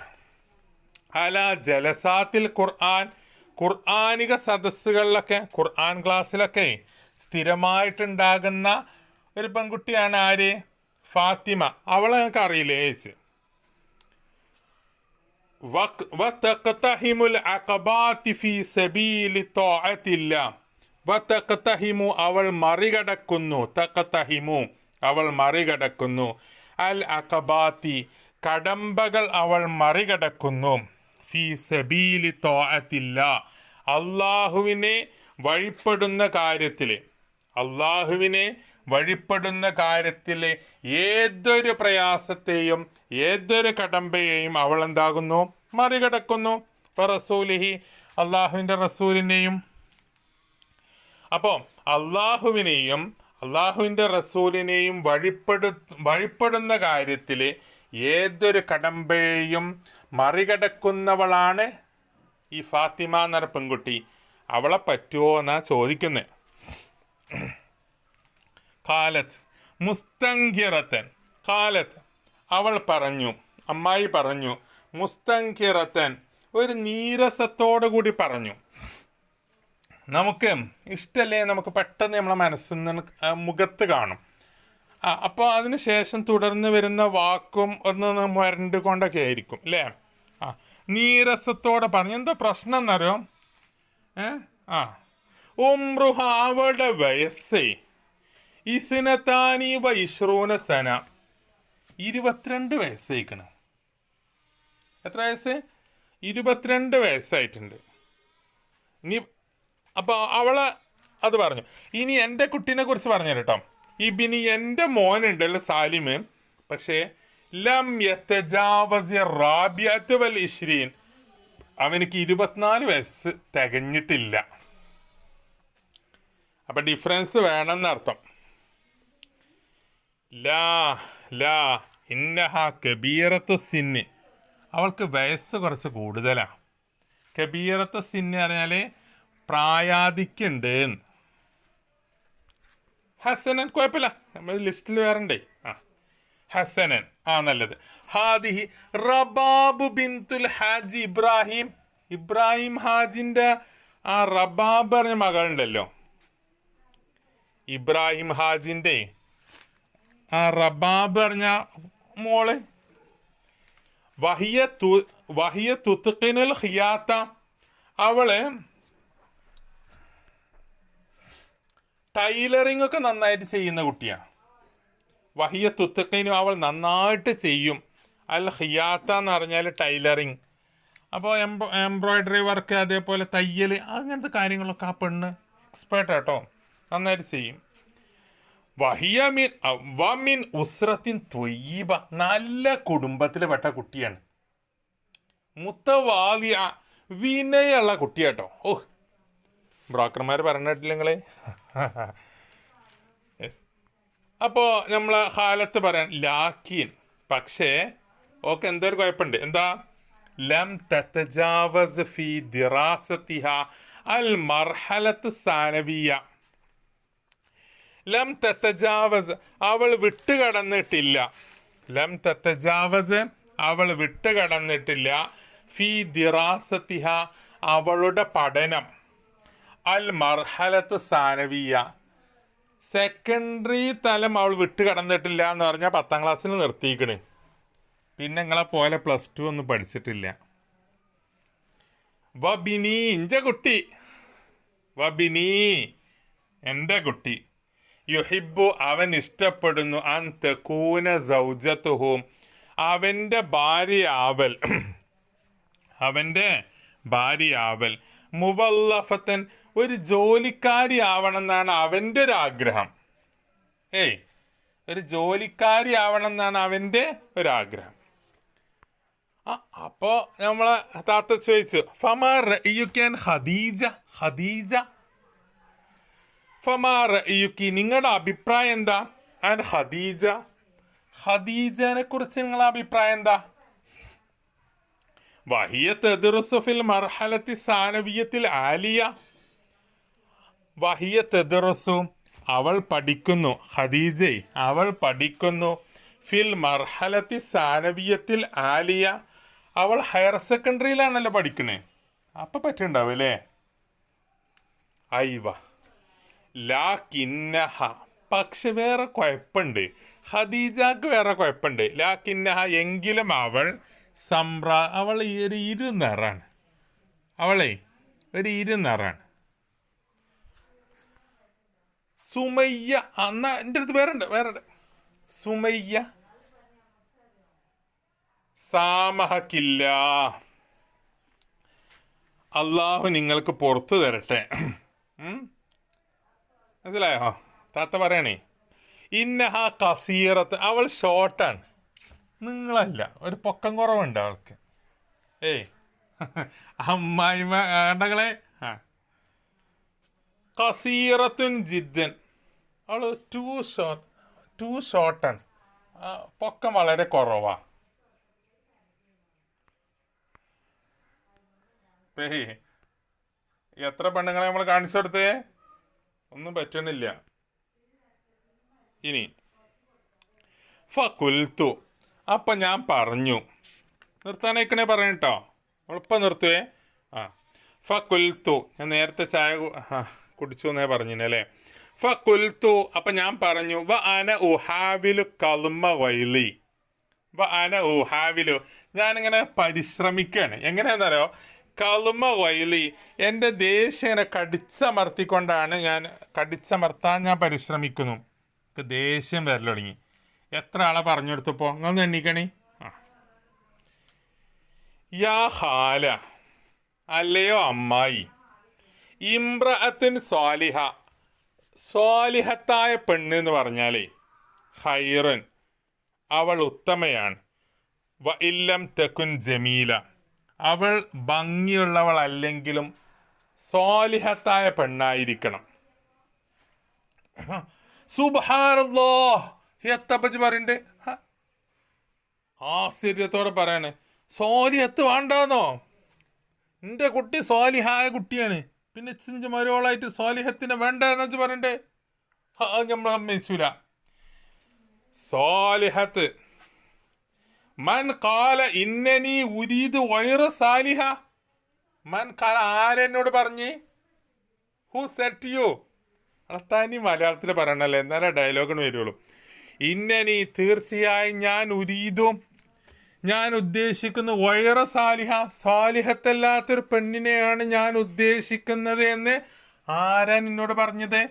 അല ജലസാത്തിൽ ഖുർആൻ, ഖുർആനിക സദസ്സുകളിലൊക്കെ, ഖുർആൻ ക്ലാസ്സിലൊക്കെ സ്ഥിരമായിട്ടുണ്ടാകുന്ന ഒരു പെൺകുട്ടിയാണ് ആര്? ഫാത്തിമ. അവളെ നിങ്ങൾക്ക് അറിയില്ലേ ചേച്ചി? വതഖ്തഹിമുൽ അഖബാതി ഫീ സബീലി ത്വാഅത്തില്ലാ, വതഖ്തഹിമു അവൾ മറികടക്കുന്നു, തഖ്തഹിമു അവൾ മറികടക്കുന്നു, അൽ അഖബാത്തി കടമ്പകൾ അവൾ മറികടക്കുന്നു, ഫീ സബീലി ത്വാഅത്തില്ലാ അള്ളാഹുവിനെ വഴിപ്പെടുന്ന കാര്യത്തിൽ, അള്ളാഹുവിനെ വഴിപ്പെടുന്ന കാര്യത്തിൽ ഏതൊരു പ്രയാസത്തെയും ഏതൊരു കടമ്പയെയും അവൾ എന്താകുന്നു? മറികടക്കുന്നു. റസൂലിഹി അള്ളാഹുവിൻ്റെ റസൂലിനെയും. അപ്പോൾ അള്ളാഹുവിനെയും അള്ളാഹുവിൻ്റെ റസൂലിനെയും വഴിപ്പെടുന്ന കാര്യത്തിൽ ഏതൊരു കടമ്പയെയും മറികടക്കുന്നവളാണ് ഈ ഫാത്തിമ എന്നൊരു പെൺകുട്ടി. അവളെ പറ്റുമോ എന്നാണ് ചോദിക്കുന്നത്. ഖാലത്ത് മുസ്തങ്കിറത്തൻ, ഖാലത്ത് അവൾ പറഞ്ഞു, അമ്മായി പറഞ്ഞു, മുസ്തങ്കിറത്തൻ ഒരു നീരസത്തോടു കൂടി പറഞ്ഞു. നമുക്ക് ഇഷ്ടമല്ലേ, നമുക്ക് പെട്ടെന്ന് നമ്മളെ മനസ്സിൽ നിന്ന് മുഖത്ത് കാണും. അപ്പോൾ അതിന് ശേഷം തുടർന്ന് വരുന്ന വാക്കും ഒന്ന് വരണ്ട് കൊണ്ടൊക്കെ ആയിരിക്കും അല്ലേ. നീരസത്തോടെ പറഞ്ഞു. എന്താ പ്രശ്നം എന്നറിയോ? ഉംറുഹ അവളുടെ വയസ്സേ ഇസ്നതാനി വഇശ്റൂന സന, 22 വയസ്സായിക്കണം. എത്ര വയസ്സ്? 22 വയസ്സായിട്ടുണ്ട്. ഇനി അപ്പോൾ അവളെ അത് പറഞ്ഞു. ഇനി എൻ്റെ കുട്ടീനെ കുറിച്ച് പറഞ്ഞു കേട്ടോ. ഇബിനി എൻ്റെ മോനുണ്ടല്ലോ സാലിമ്, പക്ഷേ ലം യതജാവസി റാബിയത്ത് വൽ ഇശ്രീൻ, അവനക്ക് 24 വയസ്സ് തികഞ്ഞിട്ടില്ല. അപ്പം ഡിഫറൻസ് വേണമെന്നർത്ഥം. ലാ ലാ ഇന്നഹ കബീറത്തു സിന്ന്, അവൾക്ക് വയസ്സ് കുറച്ച് കൂടുതലാണ്. കബീറത്തു സിന്ന് പറഞ്ഞാൽ പ്രായാധിക്യുണ്ട്. ഹസനൻ കുഴപ്പമില്ല, നമ്മൾ ലിസ്റ്റിൽ വേറണ്ടേ. ഹസനൻ നല്ലത്. ഹാദിഹി റബാബു ബിന്തുൽ ഹാജി ഇബ്രാഹിം, ഇബ്രാഹിം ഹാജിൻ്റെ റബാബ് പറഞ്ഞ മകളുണ്ടല്ലോ, ഇബ്രാഹിം ഹാജിൻ്റെ റബാബ് പറഞ്ഞ മോള്. വഹിയ തുത്ഖിനുൽ ഖിയാത്ത, അവള് ടൈലറിംഗ് ഒക്കെ നന്നായിട്ട് ചെയ്യുന്ന കുട്ടിയാണ്. വഹിയ തുത്ഖിനു അവൾ നന്നായിട്ട് ചെയ്യും. അൽ ഖിയാത്ത എന്ന് പറഞ്ഞാൽ ടൈലറിങ്. അപ്പോൾ എംബ്രോയ്ഡറി വർക്ക്, അതേപോലെ തയ്യൽ, അങ്ങനത്തെ കാര്യങ്ങളൊക്കെ ആ പെണ്ണ് എക്സ്പേർട്ട് കേട്ടോ, നന്നായിട്ട് ചെയ്യും. വമിൻ ഉസ്രത്തിൻ ത്വയ്യിബ, നല്ല കുടുംബത്തിൽ പെട്ട കുട്ടിയാണ്. മുത്തവാലിയ വിനയുള്ള കുട്ടിയാട്ടോ. ബ്രോക്കർമാർ പറഞ്ഞിട്ടില്ല നിങ്ങളെ. അപ്പോൾ നമ്മൾ ഹാലത്ത് പറയാൻ ലാക്കിൻ, പക്ഷേ ഓക്കെ എന്തൊരു കുഴപ്പമുണ്ട്. എന്താ? ലം തതജാവസ് ഫി ദിറാസതിഹ അൽ മർഹലത്ത് സാനവിയ, ലം തതജാവസ് അവൾ വിട്ടുകടന്നിട്ടില്ല, ലം തതജാവസ് അവൾ വിട്ടുകടന്നിട്ടില്ല, ഫി ദിറാസതിഹ അവളുടെ പഠനം, അൽ മർഹലത്ത് സാനവിയ സെക്കൻഡറി തലം അവൾ വിട്ടുകടന്നിട്ടില്ല എന്ന് പറഞ്ഞാൽ 10ാം ക്ലാസ്സിൽ നിർത്തിയിക്കണ്. പിന്നെ നിങ്ങളെ പോലെ +2 ഒന്നും പഠിച്ചിട്ടില്ല. വബിനി ഇഞ്ച കുട്ടി, വബിനി എൻ്റെ കുട്ടി, യുഹിബ്ബു അവൻ ഇഷ്ടപ്പെടുന്നു അൻ തകൂന സൗജത്തുഹു അവൻ്റെ ഭാര്യയാവൽ അവൻ്റെ ഭാര്യയാവൽ മുവല്ലഫത്തൻ ഒരു ജോലിക്കാരി ആവണം എന്നാണ് അവൻ്റെ ഒരു ആഗ്രഹം. ഒരു ജോലിക്കാരി ആവണം എന്നാണ് അവൻ്റെ ഒരാഗ്രഹം. അപ്പോൾ നമ്മളെ താത്ത ചോദിച്ചു ഫമാ റഅയുക്കൻ ഖദീജ ഖദീജ ഫമാ റഅയുക്കി നിങ്ങളുടെ അഭിപ്രായം എന്താ അൻ ഖദീജ ഖദീജനെ കുറിച്ച് നിങ്ങളുടെ അഭിപ്രായം എന്താ? വഹിയ തദ്റുസു ഫിൽ മർഹലത്തി സാനവിയത്തിൽ ആലിയ വഹിയ തദ്റുസു അവൾ പഠിക്കുന്നു ഖദീജ അവൾ പഠിക്കുന്നു ഫിൽ മർഹലത്തി സാനവിയത്തിൽ ആലിയ അവൾ ഹയർ സെക്കൻഡറിയിലാണല്ലോ പഠിക്കണേ. അപ്പം പറ്റുണ്ടാവും അല്ലേ? അയ്വ ലാകിന്നഹ പക്ഷെ വേറെ കുഴപ്പമുണ്ട്. ഖദീജക്ക് വേറെ കുഴപ്പമുണ്ട്. ലാകിന്നഹ എങ്കിലും അവൾ അവൾ ഒരു ഇരുനിറാണ്. അവളെ ഒരു ഇരുനിറാണ്. സുമയ്യ എന്നാ എൻ്റെ അടുത്ത് വേറെ സുമയ്യ സാമഹക്കില്ല അള്ളാഹു നിങ്ങൾക്ക് പുറത്തു തരട്ടെ. മനസ്സിലായോ? താത്ത പറയണേ ഇന്നഹ കസീറത്ത് അവൾ ഷോർട്ടാണ്. നിങ്ങളല്ല ഒരു പൊക്കം കുറവുണ്ട് അവൾക്ക്. അമ്മായിമ വേണ്ടകളെ കസീറത്തുൻ ജിദ്ദൻ അവൾ ടു ഷോർട്ടാണ്. പൊക്കം വളരെ കുറവാണ്. എത്ര പെണ്ണുങ്ങളെ നമ്മൾ കാണിച്ചു കൊടുത്തേ? ഒന്നും പറ്റണില്ല. ഇനി ഫകുൽത്തു അപ്പം ഞാൻ പറഞ്ഞു നിർത്താനേക്കണേ പറയട്ടോ. എളുപ്പം നിർത്തുവേ. ഫകുൽത്തു ഞാൻ നേരത്തെ ചായ കുടിച്ചു എന്നേ പറഞ്ഞില്ലേ. ഫകുൽത്തു അപ്പം ഞാൻ പറഞ്ഞു വ അന ഉഹാവിലു കൽമ വൈലി വ അന ഉഹാവിലു ഞാനിങ്ങനെ പരിശ്രമിക്കുകയാണ്. എങ്ങനെയാണെന്നറിയോ? കൽമ വൈലി എൻ്റെ ദേഷ്യം ഇങ്ങനെ കടിച്ചമർത്തിക്കൊണ്ടാണ് കടിച്ചമർത്താൻ ഞാൻ പരിശ്രമിക്കുന്നു. ദേഷ്യം വരൽ തുടങ്ങി. എത്ര ആളെ പറഞ്ഞു കൊടുത്തപ്പോൾ നിങ്ങൾ എണ്ണിക്കണി. യാ ഹാല അല്ലയോ അമ്മായി ഇമ്രഅത്തുൻ സ്വാലിഹ സ്വാലിഹത്തായ പെണ്ണ് എന്ന് പറഞ്ഞാലേ ഖൈറൻ അവൾ ഉത്തമയാണ്. വ ഇല്ലം തകുൻ ജമീല അവൾ ഭംഗിയുള്ളവളല്ലെങ്കിലും സ്വാലിഹത്തായ പെണ്ണായിരിക്കണം. സുബ്ഹാനല്ലാഹ് എത്തപ്പച്ച് പറയണ്ടേ? ആശ്ചര്യത്തോടെ പറയാണ് സ്വാലിഹത്ത് വേണ്ടാന്നോ? എൻ്റെ കുട്ടി സ്വാലിഹായ കുട്ടിയാണ്, പിന്നെ ചിഞ്ച് മരോളായിട്ട് സ്വാലിഹത്തിനെ വേണ്ട എന്ന് വെച്ച് പറയണ്ടേ? നമ്മൾ സമ്മതിച്ചൂല. സ്വാലിഹത്ത് മൻ ഖാല ഇന്നനി ഉരീദു ഗൈറ സാലിഹ മൻ ഖാല ആരെന്നോട് പറഞ്ഞ്? Who said you? തനി മലയാളത്തിൽ പറയണല്ലേ, എന്നാലേ ഡയലോഗിന് വരുള്ളൂ. ഇന്നനി തീർച്ചയായും ഞാൻ ഉദ്ദേശിക്കുന്നു വൈറ സാലിഹ സാലിഹത്തല്ലാത്തൊരു പെണ്ണിനെയാണ് ഞാൻ ഉദ്ദേശിക്കുന്നത് എന്ന് ആരാ നിന്നോട് പറഞ്ഞത്?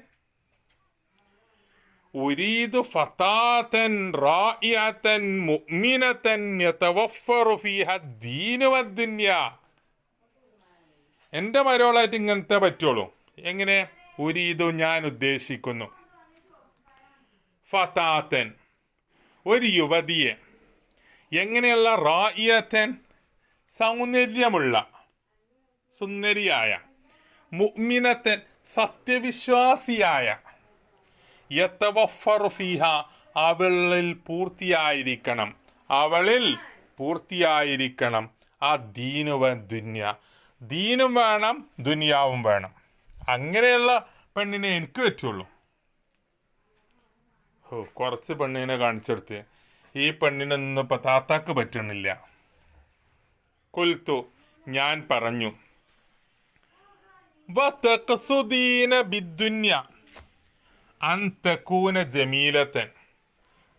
ഉരീദു ഫതാതൻ റായിഅതൻ മുഅ്മിനതൻ യതവഫറു ഫീഹ ദീന വദ്ദുനിയ. എൻ്റെ മരോളായിട്ട് ഇങ്ങനത്തെ പറ്റുള്ളൂ. എങ്ങനെ? ഉരീദു ഞാൻ ഉദ്ദേശിക്കുന്നു ഫതാതൻ ഒരു യുവതിയെ. എങ്ങനെയുള്ള? റായിയത്തൻ സൗന്ദര്യമുള്ള സുന്ദരിയായ, മുഅ്മിനത്തൻ സത്യവിശ്വാസിയായ, യതവഫറു ഫീഹ അവളിൽ പൂർത്തിയായിരിക്കണം ആ ദീനുവ ദുന്യ ദീനും വേണം ദുനിയാവും വേണം. അങ്ങനെയുള്ള പെണ്ണിനെ എനിക്ക് പറ്റുള്ളൂ. കുറച്ച് പെണ്ണിനെ കാണിച്ചെടുത്ത് ഈ പെണ്ണിനൊന്നും ഇപ്പം താത്താക്ക് പറ്റണില്ല. കുൽത്തു ഞാൻ പറഞ്ഞു വതഖസുദീന ബിദ്ദുന്യ അൻ തകൂന ജമീലത്തൻ.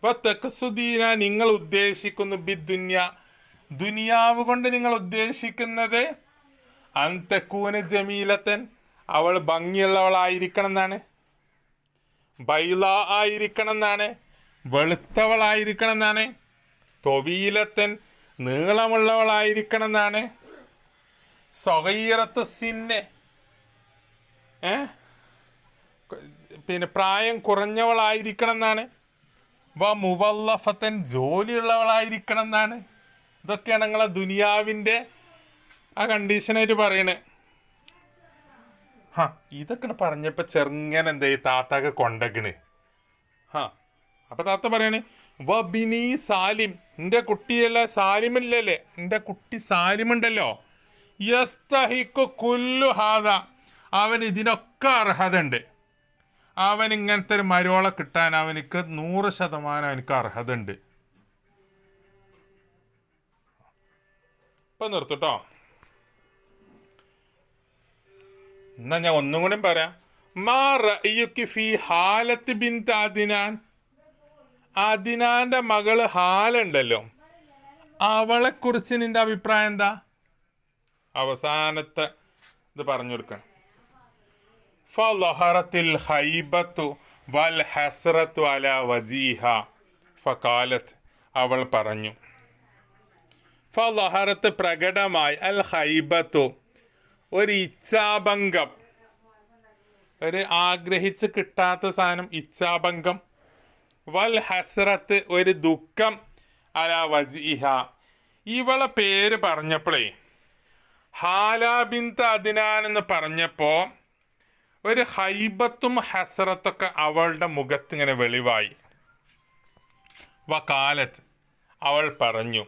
വതഖസുദീന നിങ്ങൾ ഉദ്ദേശിക്കുന്നു ബിദ്ദുന്യ ദുനിയാവ് കൊണ്ട് നിങ്ങൾ ഉദ്ദേശിക്കുന്നത് അൻ തകൂന ജമീലത്തൻ അവൾ ഭംഗിയുള്ളവളായിരിക്കണം എന്നാണ്. ബൈള ആയിരിക്കണം എന്നാണ്, വെളുത്തവളായിരിക്കണം എന്നാണ്. തൊവീലത്തൻ നീളമുള്ളവളായിരിക്കണം എന്നാണ്. സഗീറത്ത് സിന്നെ പിന്നെ പ്രായം കുറഞ്ഞവളായിരിക്കണം എന്നാണ്. മുവല്ലഫത്തൻ ജോലിയുള്ളവളായിരിക്കണം എന്നാണ്. ഇതൊക്കെയാണ് നിങ്ങളെ ദുനിയാവിൻ്റെ ആ കണ്ടീഷനായിട്ട് പറയണേ. ഇതൊക്കെ പറഞ്ഞപ്പോൾ ചെറുങ്ങനെ എന്താ ഈ താത്താക്ക് കൊണ്ടക്കണ്. അപ്പം താത്ത പറയണേ വബിനി സാലിം, എൻ്റെ കുട്ടിയല്ല സാലിമില്ലല്ലേ, എൻ്റെ കുട്ടി സാലിമുണ്ടല്ലോ, യസ്തഹിക്കു കുല്ലു ഹാദ, അവൻ ഇതിനൊക്കെ അർഹത ഉണ്ട്. അവൻ ഇങ്ങനത്തെ ഒരു മരോളെ കിട്ടാൻ അവനിക്ക് 100% അവനക്ക് അർഹത ഉണ്ട്. ഇപ്പം നിർത്തട്ടോ. എന്നാ ഞാൻ ഒന്നും കൂടി പറയാം. മാ റഅയുകി ഫീ ഹാലത്ത് ബിൻത് അദ്നാൻ, അദ്നാന്റെ മകള് ഹാലുണ്ടല്ലോ, അവളെക്കുറിച്ച് നിന്റെ അഭിപ്രായം എന്താ? അവസാനത്തെ ഇത് പറഞ്ഞു കൊടുക്കണം. ഫളഹറത്തിൽ ഹൈബത്തു വൽ ഹസ്റത്തു അലാ വജീഹ ഫഖാലത്ത്, അവൾ പറഞ്ഞു. ഫളഹറത്ത് പ്രകടമായി, അൽ ഹൈബത്തു ഒരു ഇച്ഛാഭംഗം, ഒരു ആഗ്രഹിച്ച് കിട്ടാത്ത സാധനം ഇച്ഛാഭംഗം, വൽ ഹസ്റത്ത് ഒരു ദുഃഖം, അലാ വജീഹ ഇവളെ പേര് പറഞ്ഞപ്പോഴേ ഹാല ബിൻത് അദ്നാൻ എന്ന് പറഞ്ഞപ്പോൾ ഒരു ഹൈബത്തും ഹസ്റത്തൊക്കെ അവളുടെ മുഖത്ത് ഇങ്ങനെ വെളിവായി. വകാലത്ത് അവൾ പറഞ്ഞു,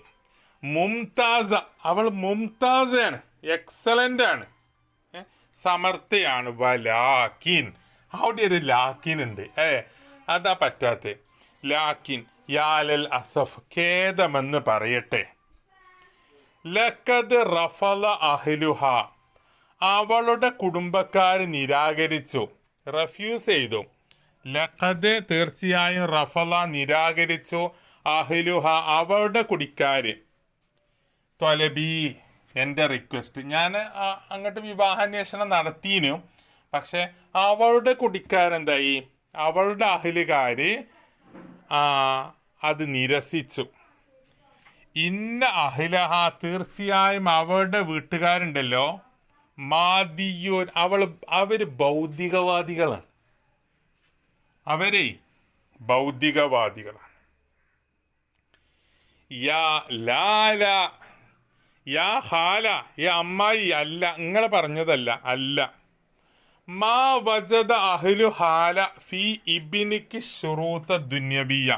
മുംതാസ അവൾ മുംതാസാണ്, എക്സലൻ്റ് ആണ്, സമർത്ഥയാണ്. വലാക്കിൻ അവിടെ ഒരു ലാക്കിൻ ഉണ്ട്, അതാ പറ്റാത്ത. ലാക്കിൻ യാലൽ അസഫ് ഖേദമെന്ന് പറയട്ടെ. ലഖദ് റഫല അഹ്ലുഹ അവളുടെ കുടുംബക്കാർ നിരാകരിച്ചു, റഫ്യൂസ് ചെയ്തു. ലഖദ് തീർച്ചയായും റഫല നിരാകരിച്ചു, അഹ്ലുഹ അവളുടെ കുടിക്കാർ. ത്വലബി എൻ്റെ റിക്വസ്റ്റ്, ഞാൻ അങ്ങോട്ട് വിവാഹാന്വേഷണം നടത്തിയിരുന്നു, പക്ഷെ അവളുടെ കുടിക്കാരെന്തായി, അവളുടെ അഹ്ലുകാർ അത് നിരസിച്ചു. ഇന്ന അഹ്ലഹ തീർച്ചയായും അവളുടെ വീട്ടുകാരുണ്ടല്ലോ, മാദിയൂൻ അവർ ഭൗതികവാദികളാണ്, അവരെ ഭൗതികവാദികളാണ്. യാ ലാല യാ ഹാല അമ്മായി അല്ല, നിങ്ങൾ പറഞ്ഞതല്ല, അല്ല. മാ വജദ അഹ്ലു ഹാല ഫി ഇബ്നിക്ക് ശുറൂത്ത ദുന്യബിയ,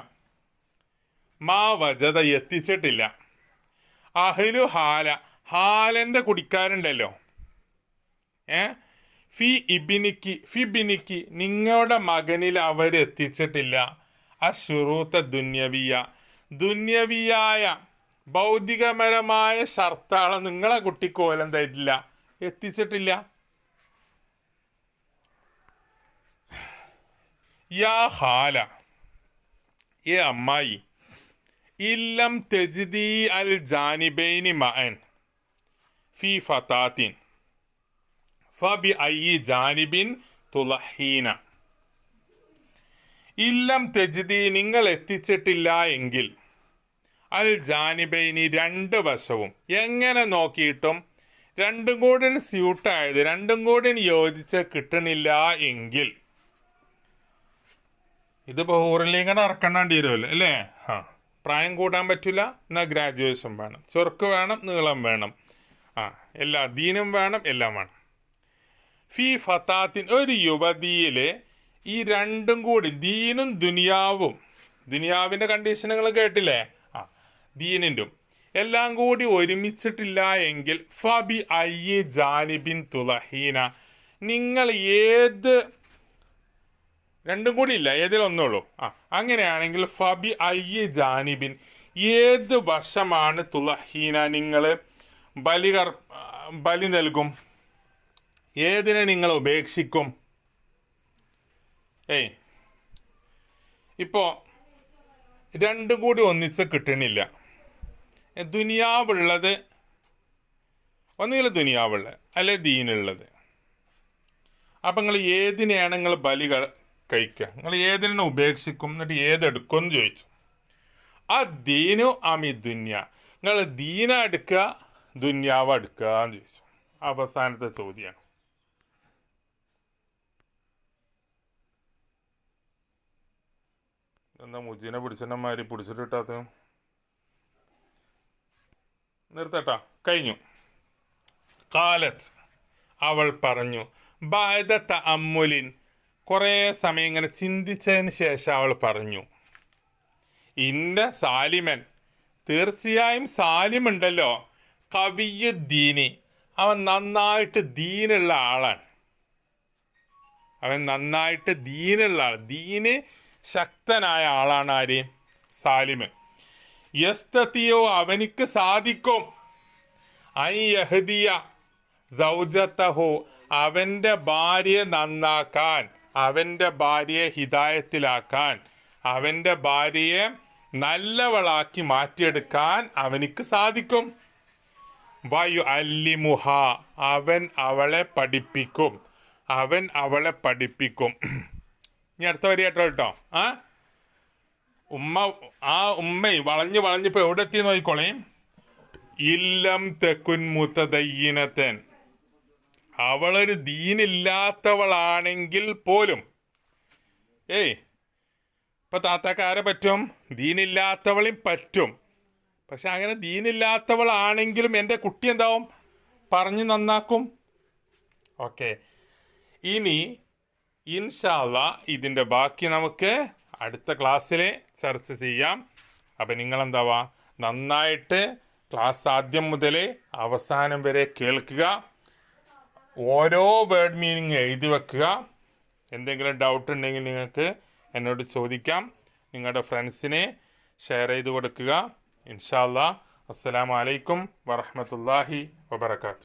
മാ വജദ എത്തിച്ചിട്ടില്ല. അഹ്ലു ഹാല ഹാലൻ്റെ കുടിക്കാരുണ്ടല്ലോ, ഫി ബിനിക്ക് നിങ്ങളുടെ മകനിൽ അവരെത്തിച്ചിട്ടില്ല. അശുറൂത്ത ദുന്യവിയ ദുന്യവിയായ ഭൗതികപരമായ ഷർത്താളെ നിങ്ങളെ കുട്ടിക്ക് ഓലെന്തായിട്ടില്ല, എത്തിച്ചിട്ടില്ല. യാ ഹാല അമ്മായി, ഇല്ലം തെജ്ദി അൽ ജാനിബൈനി മഅൻ ഫി ഫതാത്തിൻ ഫബി ഐ ജാനിബിൻ തുലഹീന. ഇല്ലം തെജ്ദി നിങ്ങൾ എത്തിച്ചിട്ടില്ല എങ്കിൽ, അൽ ജാനിബൈനി രണ്ട് വശവും എങ്ങനെ നോക്കിയിട്ടും രണ്ടും കൂടി സ്യൂട്ടായത്, രണ്ടും കൂടി യോജിച്ച് കിട്ടണില്ല എങ്കിൽ, ഇതിപ്പോൾ ഹൂറിലിങ്ങനെ ഇറക്കണ്ടി വരുമല്ലോ അല്ലേ. പ്രായം കൂട്ടാൻ പറ്റില്ല, എന്നാൽ ഗ്രാജുവേഷൻ വേണം, ചൊർക്ക് വേണം, നീളം വേണം, എല്ലാ ദീനും വേണം, എല്ലാം വേണം. ഫി ഫതാത്തിൻ ഒരു യുവതിയിൽ ഈ രണ്ടും കൂടി ദീനും ദുനിയാവും, ദുനിയാവിൻ്റെ കണ്ടീഷനുകൾ കേട്ടില്ലേ, ദീനിൻ്റെയും എല്ലാം കൂടി ഒരുമിച്ചിട്ടില്ല എങ്കിൽ ഫബി ഐ ജാനിബിൻ തുലഹീന നിങ്ങൾ ഏത് രണ്ടും കൂടി ഇല്ല, ഏതിലൊന്നുള്ളൂ. അങ്ങനെയാണെങ്കിൽ ഫബി ഐ ജാനിബിൻ ഏത് വശമാണ് തുലഹീന നിങ്ങൾ ബലി നൽകും, ഏതിനെ നിങ്ങൾ ഉപേക്ഷിക്കും? ഇപ്പോൾ രണ്ടും കൂടി ഒന്നിച്ച് കിട്ടണില്ല. ദുനിയാവുള്ളത് ഒന്നുകിൽ ദുനിയാവുള്ളത് അല്ലെ ദീനുള്ളത്. അപ്പം നിങ്ങൾ ഏതിനെയാണ് നിങ്ങൾ കഴിക്കുക. നിങ്ങൾ ഏതിനെ ഉപേക്ഷിക്കും, എന്നിട്ട് ഏതെടുക്കുമെന്ന് ചോദിച്ചു. ആ ദീനു അമി ദുന്യ, നിങ്ങൾ ദീന എടുക്കുക ദുന്യാവ് എടുക്കുക എന്ന് ചോദിച്ചു. അവസാനത്തെ ചോദ്യമാണ്. എന്താ മുജീനെ പിടിച്ചെന്നമാതിരി പിടിച്ചിട്ട് കിട്ടാത്ത? നിർത്തട്ടാ, കഴിഞ്ഞു. കാലത്ത്, അവൾ പറഞ്ഞു, ബാദ തഅമ്മുലിൻ, കുറേ സമയം ഇങ്ങനെ ചിന്തിച്ചതിന് ശേഷം അവൾ പറഞ്ഞു, ഇന്ന സാലിമൻ, തീർച്ചയായും സാലിമുണ്ടല്ലോ, കവിയുദ്ദീനി, അവൻ നന്നായിട്ട് ദീനുള്ള ആളാണ്. അവൻ നന്നായിട്ട് ദീനുള്ള ആൾ, ദീന് ശക്തനായ ആളാണ്. ആര്? സാലിമ്. യസ്തതിയോ, അവനിക്ക് സാധിക്കും, ഐ യഹ്ദിയ സൗജത്തഹു, അവൻ്റെ ഭാര്യയെ നന്നാക്കാൻ, അവൻ്റെ ഭാര്യയെ ഹിദായത്തിലാക്കാൻ, അവൻ്റെ ഭാര്യയെ നല്ലവളാക്കി മാറ്റിയെടുക്കാൻ അവനിക്ക് സാധിക്കും. വയു അല്ലിമുഹ, അവൻ അവളെ പഠിപ്പിക്കും, അവൻ അവളെ പഠിപ്പിക്കും. ഇനി അടുത്ത വരി കേട്ടോ. ഉമ്മയും വളഞ്ഞിപ്പോൾ എവിടെ എത്തി നോക്കിക്കോളേ. ഇല്ലം തെക്കുൻ മുതദയ്യിനതൻ, അവളൊരു ദീനില്ലാത്തവളാണെങ്കിൽ പോലും, ഇപ്പം താത്താക്കാരെ പറ്റും, ദീനില്ലാത്തവളെയും പറ്റും. പക്ഷെ അങ്ങനെ ദീനില്ലാത്തവളാണെങ്കിലും എൻ്റെ കുട്ടി എന്താവും, പറഞ്ഞ് നന്നാക്കും. ഓക്കെ, ഇനി ഇൻഷാ അല്ലാഹ് ഇതിൻ്റെ ബാക്കി നമുക്ക് അടുത്ത ക്ലാസ്സിൽ ചർച്ച ചെയ്യാം. അപ്പം നിങ്ങളെന്താവാ, നന്നായിട്ട് ക്ലാസ് ആദ്യം മുതൽ അവസാനം വരെ കേൾക്കുക, ഓരോ വേർഡ് മീനിങ് എഴുതി വെക്കുക. എന്തെങ്കിലും ഡൗട്ട് ഉണ്ടെങ്കിൽ നിങ്ങൾക്ക് എന്നോട് ചോദിക്കാം. നിങ്ങളുടെ ഫ്രണ്ട്സിനെ ഷെയർ ചെയ്ത് കൊടുക്കുക. ഇൻഷാ അല്ലാഹ്. അസ്സലാമു അലൈക്കും വറഹ്മത്തുള്ളാഹി വബറകാതുഹു.